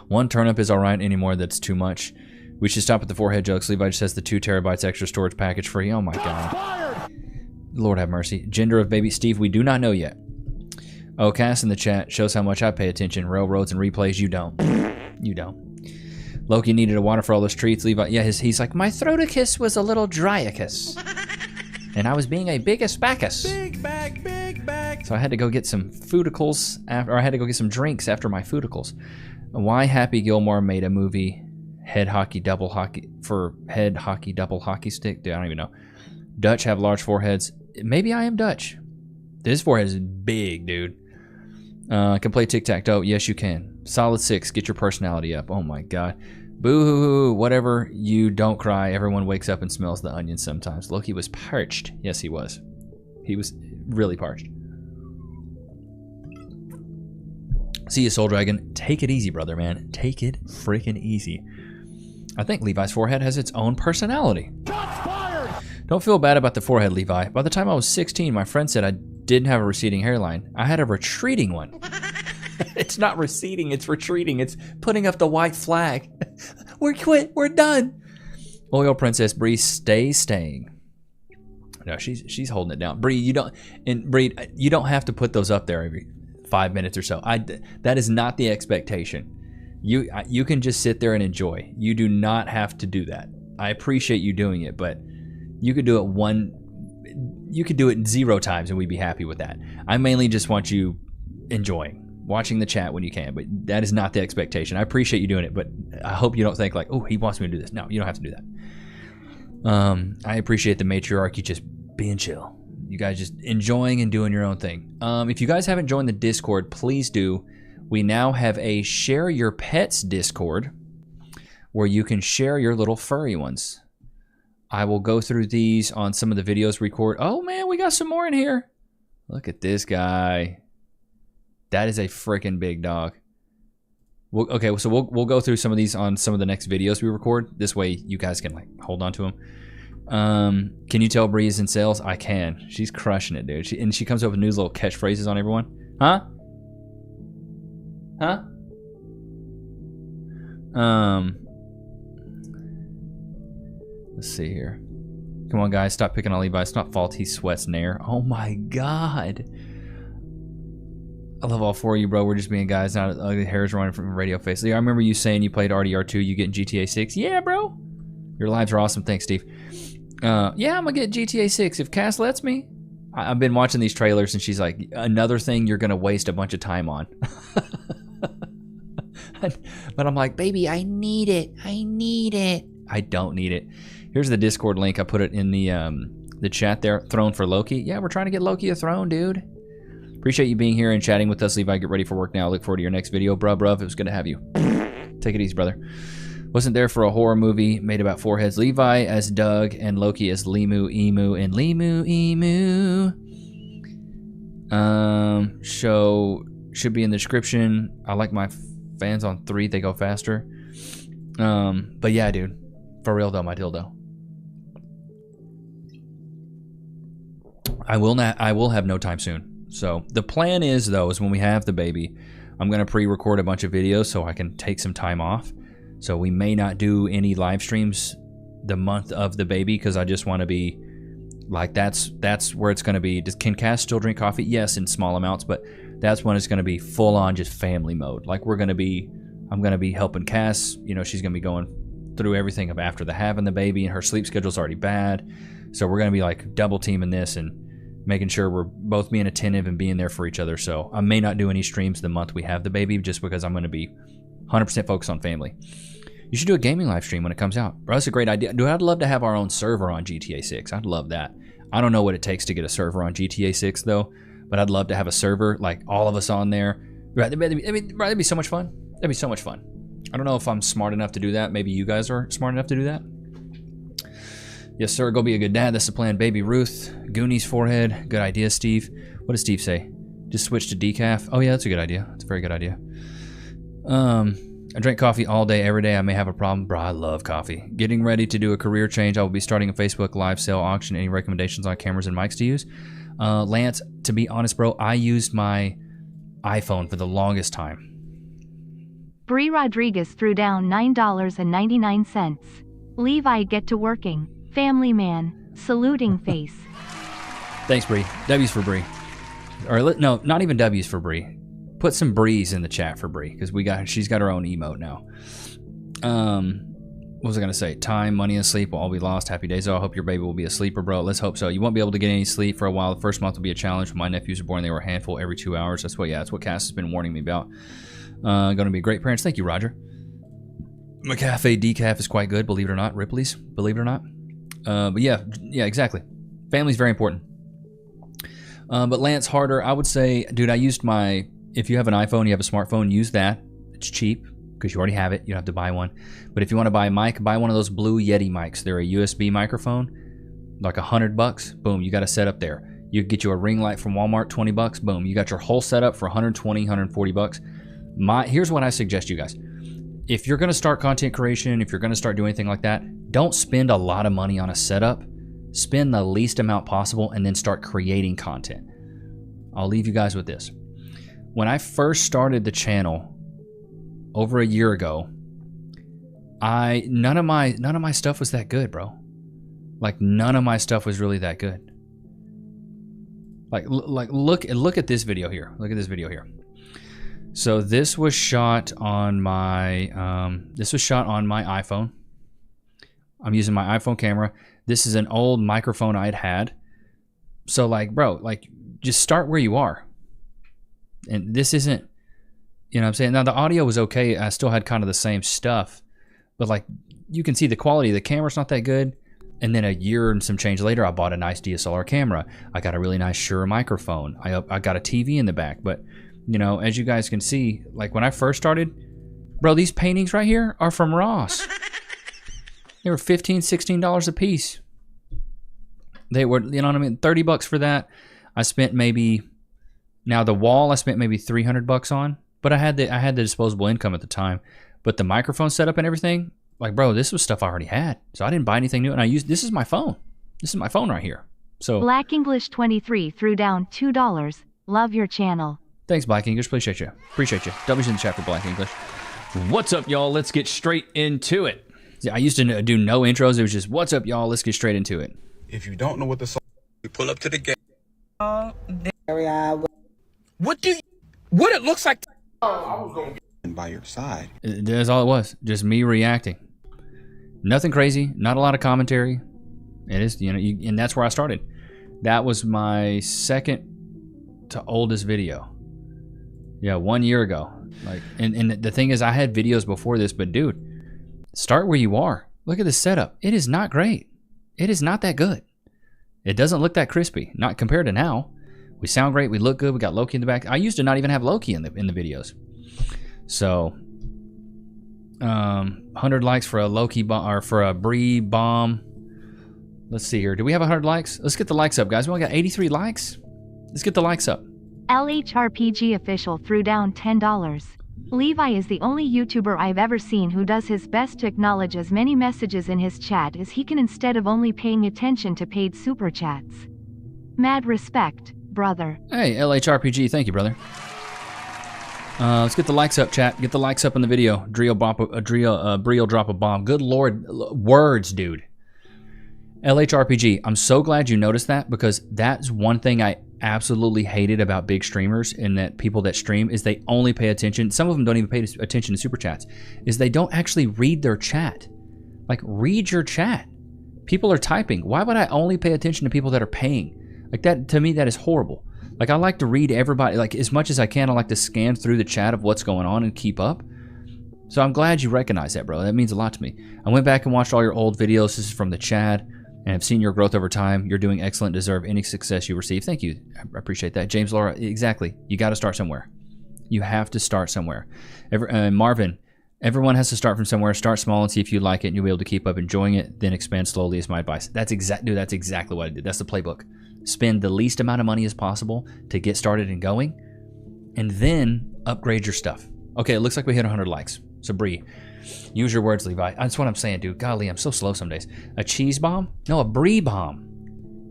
[SPEAKER 1] One turnip is alright anymore. That's too much. We should stop at the forehead jokes. Levi just has the 2 terabytes extra storage package free. Oh my god. Lord have mercy. Gender of baby Steve, we do not know yet. Oh, Cass in the chat shows how much I pay attention. Railroads and replays, you don't. You don't. Loki needed a water for all those treats. Levi, yeah, he's like, my throaticus was a little dryicus. And I was being a biggest bacchus. Big back. So I had to go get some foodicals, or I had to go get some drinks after my foodicals. Why Happy Gilmore made a movie, head hockey double hockey stick? Dude, I don't even know. Dutch have large foreheads. Maybe I am Dutch. This forehead is big, dude. Can play tic-tac-toe. Yes, you can. Solid 6. Get your personality up. Oh my god. Boo-hoo-hoo. Whatever. You don't cry. Everyone wakes up and smells the onions sometimes. Loki was parched. Yes, he was. He was really parched. See you, Soul Dragon. Take it easy, brother, man. Take it freaking easy. I think Levi's forehead has its own personality. Don't feel bad about the forehead, Levi. By the time I was 16, my friend said I didn't have a receding hairline. I had a retreating one. It's not receding, it's retreating. It's putting up the white flag. We're quit, we're done. Oil Princess Bree, staying. No, she's holding it down. Bree, you don't have to put those up there every 5 minutes or so. That is not the expectation. You can just sit there and enjoy. You do not have to do that. I appreciate you doing it, but you could do it 0 times and we'd be happy with that. I mainly just want you enjoying, watching the chat when you can, but that is not the expectation. I appreciate you doing it, but I hope you don't think like, oh, he wants me to do this. No, you don't have to do that. I appreciate the matriarch. You just being chill. You guys just enjoying and doing your own thing. If you guys haven't joined the Discord, please do. We now have a Share Your Pets Discord where you can share your little furry ones. I will go through these on some of the videos record. Oh man, we got some more in here. Look at this guy. That is a freaking big dog. Okay, so we'll go through some of these on some of the next videos we record. This way you guys can like hold on to them. Can you tell Bree's in sales? I can. She's crushing it, dude. And she comes up with new little catchphrases on everyone. Huh? Huh? Let's see here. Come on, guys. Stop picking on Levi. It's not fault. He sweats Nair. Oh, my God. I love all four of you, bro. We're just being guys. Now ugly hairs running from radio face. I remember you saying you played RDR2. You getting GTA 6? Yeah, bro. Your lives are awesome. Thanks, Steve. Yeah, I'm going to get GTA 6 if Cass lets me. I've been watching these trailers, and she's like, another thing you're going to waste a bunch of time on. But I'm like, baby, I need it. I need it. I don't need it. Here's the Discord link. I put it in the chat there. Throne for Loki. Yeah, we're trying to get Loki a throne, dude. Appreciate you being here and chatting with us. Levi, get ready for work now. Look forward to your next video. Bruv, it was good to have you. Take it easy, brother. Wasn't there for a horror movie made about foreheads. Levi as Doug and Loki as Limu, Emu, and Limu, Emu. Show should be in the description. I like my fans on 3. They go faster. But yeah, dude. For real though, my dildo. I will have no time soon. So the plan is though, is when we have the baby, I'm gonna pre-record a bunch of videos so I can take some time off. So we may not do any live streams the month of the baby because I just want to be like that's where it's gonna be. Can Cass still drink coffee? Yes, in small amounts, but that's when it's gonna be full on just family mode. Like I'm gonna be helping Cass. You know, she's gonna be going through everything of after the having the baby, and her sleep schedule's already bad. So we're gonna be like double teaming this and making sure we're both being attentive and being there for each other. So I may not do any streams the month we have the baby just because I'm going to be 100% focused on family. You should do a gaming live stream when it comes out. Bro, that's a great idea. Dude, I'd love to have our own server on GTA 6. I'd love that. I don't know what it takes to get a server on GTA 6 though, but I'd love to have a server, like all of us on there. That'd be so much fun. That'd be so much fun. I don't know if I'm smart enough to do that. Maybe you guys are smart enough to do that. Yes, sir. Go be a good dad. That's the plan. Baby Ruth. Goonies forehead. Good idea, Steve. What does Steve say? Just switch to decaf. Oh, yeah, that's a good idea. That's a very good idea. I drink coffee all day, every day. I may have a problem. Bro, I love coffee. Getting ready to do a career change. I will be starting a Facebook live sale auction. Any recommendations on cameras and mics to use? Lance, to be honest, bro, I used my iPhone for the longest time.
[SPEAKER 2] Bree Rodriguez threw down $9.99. Levi, get to working. Family man, saluting face.
[SPEAKER 1] Thanks, Bree. W's for Bree. Or no, not even W's for Bree. Put some Brees in the chat for Bree because she's got her own emote now. What was I gonna say? Time, money, and sleep will all be lost. Happy days. I hope your baby will be a sleeper, bro. Let's hope so. You won't be able to get any sleep for a while. The first month will be a challenge. When my nephews were born, they were a handful every 2 hours. That's what Cass has been warning me about. Gonna be great parents. Thank you, Roger. McCafe decaf is quite good, believe it or not. Ripley's, believe it or not. But yeah, exactly. Family's very important. But Lance Harder, I would say, dude, I used if you have an iPhone, you have a smartphone, use that. It's cheap because you already have it. You don't have to buy one. But if you want to buy a mic, buy one of those blue Yeti mics. They're a USB microphone, like $100. Boom, you got a setup there. You get you a ring light from Walmart, $20. Boom, you got your whole setup for $120, $140. Here's what I suggest you guys. If you're going to start content creation, if you're going to start doing anything like that, don't spend a lot of money on a setup. Spend the least amount possible and then start creating content. I'll leave you guys with this. When I first started the channel over a year ago, none of my stuff was that good, bro. Like none of my stuff was really that good. Like look at this video here. Look at this video here. So this was shot on my iPhone. I'm using my iPhone camera. This is an old microphone I'd had. So like, bro, like just start where you are. And this isn't, you know what I'm saying? Now the audio was okay. I still had kind of the same stuff, but like you can see the quality of the camera's not that good. And then a year and some change later, I bought a nice DSLR camera. I got a really nice Shure microphone. I got a TV in the back, but you know, as you guys can see, like when I first started, bro, these paintings right here are from Ross. They were $15, $16 a piece. They were, you know what I mean? $30 for that. I spent maybe, now the wall I spent maybe $300 on, but I had the disposable income at the time. But the microphone setup and everything, like, bro, this was stuff I already had. So I didn't buy anything new. And this is my phone. This is my phone right here. So
[SPEAKER 2] Black English 23 threw down $2. Love your channel.
[SPEAKER 1] Thanks, Black English. Appreciate you. Appreciate you. W's in the chat for Black English. What's up, y'all? Let's get straight into it. See, I used to do no intros. It was just, what's up, y'all? Let's get straight into it.
[SPEAKER 12] If you don't know what the song, we pull up to the gate.
[SPEAKER 5] What it looks like.
[SPEAKER 12] I was going to get by your side.
[SPEAKER 1] That's all it was. Just me reacting. Nothing crazy. Not a lot of commentary. It is, and that's where I started. That was my second to oldest video. Yeah, 1 year ago. Like, and the thing is, I had videos before this, but dude, start where you are. Look at the setup. It is not great. It is not that good. It doesn't look that crispy. Not compared to now. We sound great. We look good. We got Loki in the back. I used to not even have Loki in the videos. So, 100 likes for a Loki bomb or for a Bree bomb. Let's see here. Do we have 100 likes? Let's get the likes up, guys. We only got 83 likes. Let's get the likes up.
[SPEAKER 2] LHRPG official threw down $10. Levi is the only YouTuber I've ever seen who does his best to acknowledge as many messages in his chat as he can instead of only paying attention to paid super chats. Mad respect, brother.
[SPEAKER 1] Hey, LHRPG. Thank you, brother. Let's get the likes up, chat. Get the likes up on the video. Bree will drop a bomb. Good Lord. Words, dude. LHRPG, I'm so glad you noticed that, because that's one thing I absolutely hated about big streamers and that people that stream is they only pay attention. Some of them don't even pay attention to super chats. Is they don't actually read their chat. Like, read your chat. People are typing. Why would I only pay attention to people that are paying? Like, that, to me, that is horrible. Like, I like to read everybody, like, as much as I can. I like to scan through the chat of what's going on and keep up. So I'm glad you recognize that, bro. That means a lot to me. I went back and watched all your old videos. This is from the Chad. And I've seen your growth over time. You're doing excellent. Deserve any success you receive. Thank you. I appreciate that. James Laura, exactly. You got to start somewhere. You have to start somewhere. Marvin, everyone has to start from somewhere. Start small and see if you like it and you'll be able to keep up enjoying it. Then expand slowly is my advice. That's exactly what I did. That's the playbook. Spend the least amount of money as possible to get started and going. And then upgrade your stuff. Okay, it looks like we hit 100 likes. So Bree, use your words, Levi. That's what I'm saying, dude. Golly, I'm so slow some days. A cheese bomb? No, a brie bomb.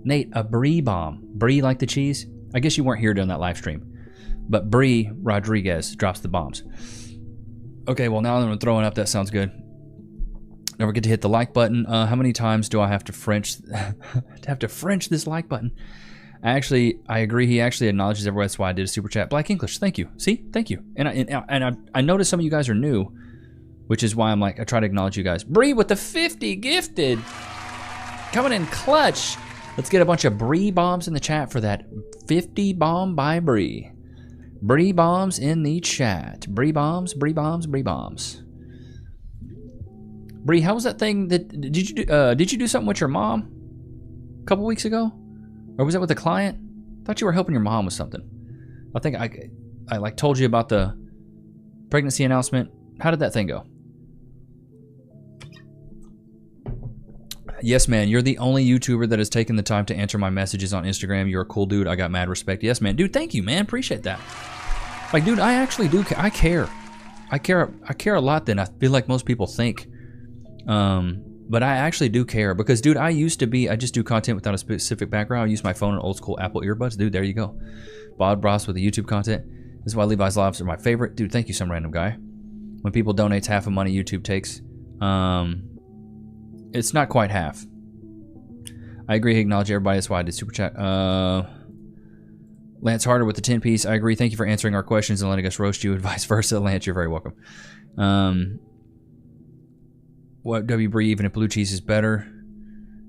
[SPEAKER 1] Nate, a brie bomb. Brie like the cheese? I guess you weren't here during that live stream. But Bree Rodriguez drops the bombs. Okay, well, now that I'm throwing up, that sounds good. Don't forget to hit the like button. How many times do I have to French this like button? I agree. He actually acknowledges everyone. That's why I did a super chat. Black English, thank you. See, thank you. And I noticed some of you guys are new, which is why I'm like, I try to acknowledge you guys. Bree with the 50 gifted. Coming in clutch. Let's get a bunch of Bree bombs in the chat for that 50 bomb by Bree. Bree bombs in the chat. Bree bombs, Bree bombs, Bree bombs. Bree, how was that thing that, did you do something with your mom a couple weeks ago? Or was that with a client? I thought you were helping your mom with something. I think I like told you about the pregnancy announcement. How did that thing go? Yes, man. You're the only YouTuber that has taken the time to answer my messages on Instagram. You're a cool dude. I got mad respect. Yes, man. Dude, thank you, man. Appreciate that. Like, dude, I actually do. I care. I care a lot than I feel like most people think. But I actually do care because, dude, I just do content without a specific background. I use my phone and old school Apple earbuds. Dude, there you go. Bob Ross with the YouTube content. This is why Levi's lives are my favorite. Dude, thank you, some random guy. When people donate half the money YouTube takes, it's not quite half. I agree. Acknowledge everybody. That's why I did super chat. Lance Harder with the 10 piece. I agree. Thank you for answering our questions and letting us roast you and vice versa. Lance, you're very welcome. What W Bree, even if blue cheese is better.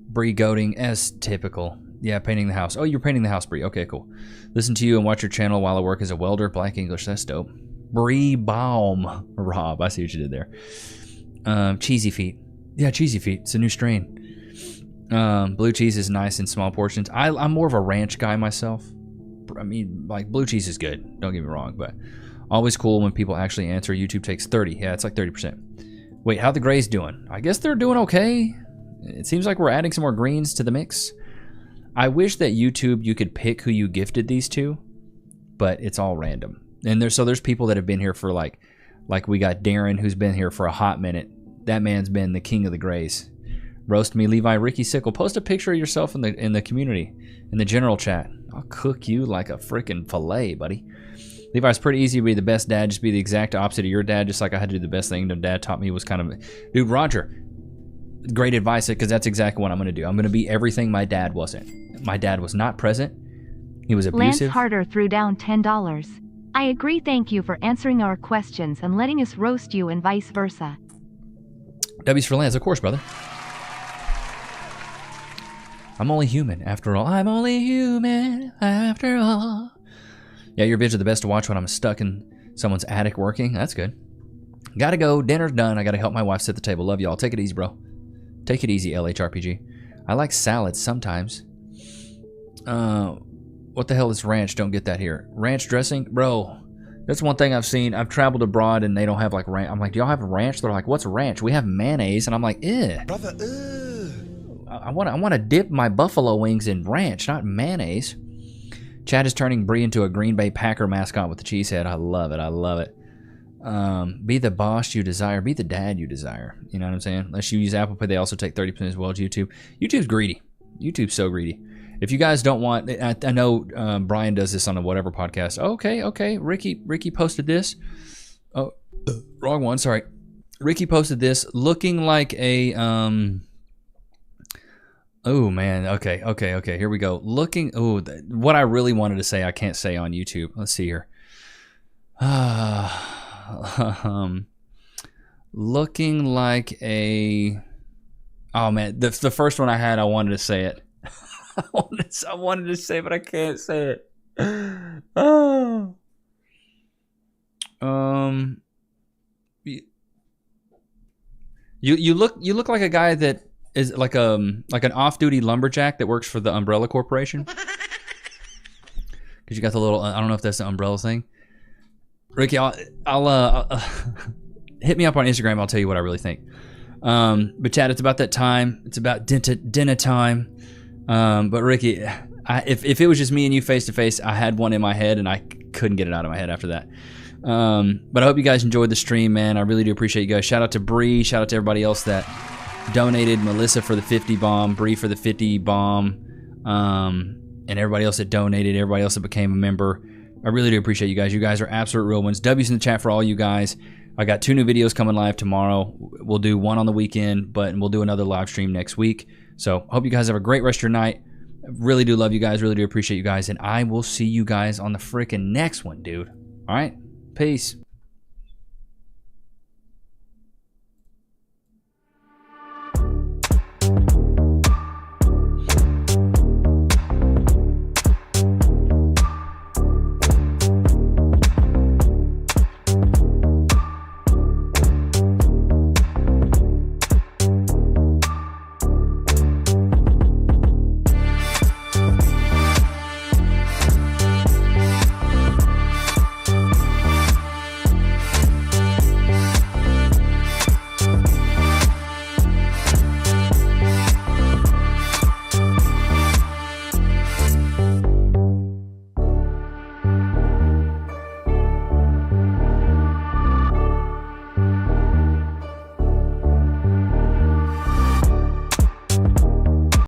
[SPEAKER 1] Bree goading as typical. Yeah, painting the house. Oh, you're painting the house, Bree. Okay, cool. Listen to you and watch your channel while I work as a welder. Black English, that's dope. Bree Baum. Rob, I see what you did there. Cheesy feet. Yeah, cheesy feet. It's a new strain. Blue cheese is nice in small portions. I'm more of a ranch guy myself. I mean, like, blue cheese is good. Don't get me wrong, but always cool when people actually answer. YouTube takes 30. Yeah, it's like 30%. Wait, how the Grays doing? I guess they're doing okay. It seems like we're adding some more greens to the mix. I wish that YouTube, you could pick who you gifted these to, but it's all random. And there's people that have been here for like we got Darren, who's been here for a hot minute. that man's been the king of the grays. Roast me, Levi. Ricky Sickle. Post a picture of yourself in the community, in the general chat. I'll cook you like a freaking fillet, buddy. Levi, it's pretty easy to be the best dad. Just be the exact opposite of your dad. Just like I had to do the best thing that dad taught me was kind of... Dude, Roger, great advice, because that's exactly what I'm going to do. I'm going to be everything my dad wasn't. My dad was not present. He was abusive.
[SPEAKER 2] Lance Harder threw down $10. I agree. Thank you for answering our questions and letting us roast you and vice versa.
[SPEAKER 1] W's for Lance, of course, brother. I'm only human, after all. I'm only human, after all. Yeah, your vids are the best to watch when I'm stuck in someone's attic working. That's good. Gotta go. Dinner's done. I gotta help my wife set the table. Love y'all. Take it easy, bro. Take it easy, LHRPG. I like salads sometimes. What the hell is ranch? Don't get that here. Ranch dressing? Bro, that's one thing I've seen. I've traveled abroad and they don't have like ranch. I'm like, do y'all have ranch? They're like, what's ranch? We have mayonnaise. And I'm like, ew.
[SPEAKER 12] Brother,
[SPEAKER 1] I want to dip my buffalo wings in ranch, not mayonnaise. Chad is turning Bree into a Green Bay Packer mascot with the cheese head. I love it. I love it. Be the boss you desire. Be the dad you desire. You know what I'm saying? Unless you use Apple Pay, they also take 30% as well as YouTube. YouTube's greedy. YouTube's so greedy. If you guys don't want, I know Brian does this on a whatever podcast. Okay. Ricky posted this. Oh, wrong one. Sorry. Ricky posted this looking like a oh man. Okay. Here we go. Looking. Oh, what I really wanted to say, I can't say on YouTube. Let's see here. Looking like a. Oh man, the first one I had, I wanted to say it. I wanted to say, but I can't say it. Oh. You look like a guy that is like an off-duty lumberjack that works for the Umbrella Corporation. Because you got the little, I don't know if that's the umbrella thing. Ricky, I'll hit me up on Instagram. I'll tell you what I really think. But Chad, it's about that time. It's about dinner time. But Ricky, if it was just me and you face to face, I had one in my head and I couldn't get it out of my head after that. But I hope you guys enjoyed the stream, man. I really do appreciate you guys. Shout out to Bree. Shout out to everybody else that donated. Melissa for the 50 bomb. Bree for the 50 bomb. And everybody else that donated. Everybody else that became a member. I really do appreciate you guys. You guys are absolute real ones. W's in the chat for all you guys. I got 2 new videos coming live tomorrow. We'll do one on the weekend, but we'll do another live stream next week. So hope you guys have a great rest of your night. I really do love you guys. Really do appreciate you guys. And I will see you guys on the freaking next one, dude. All right? Peace.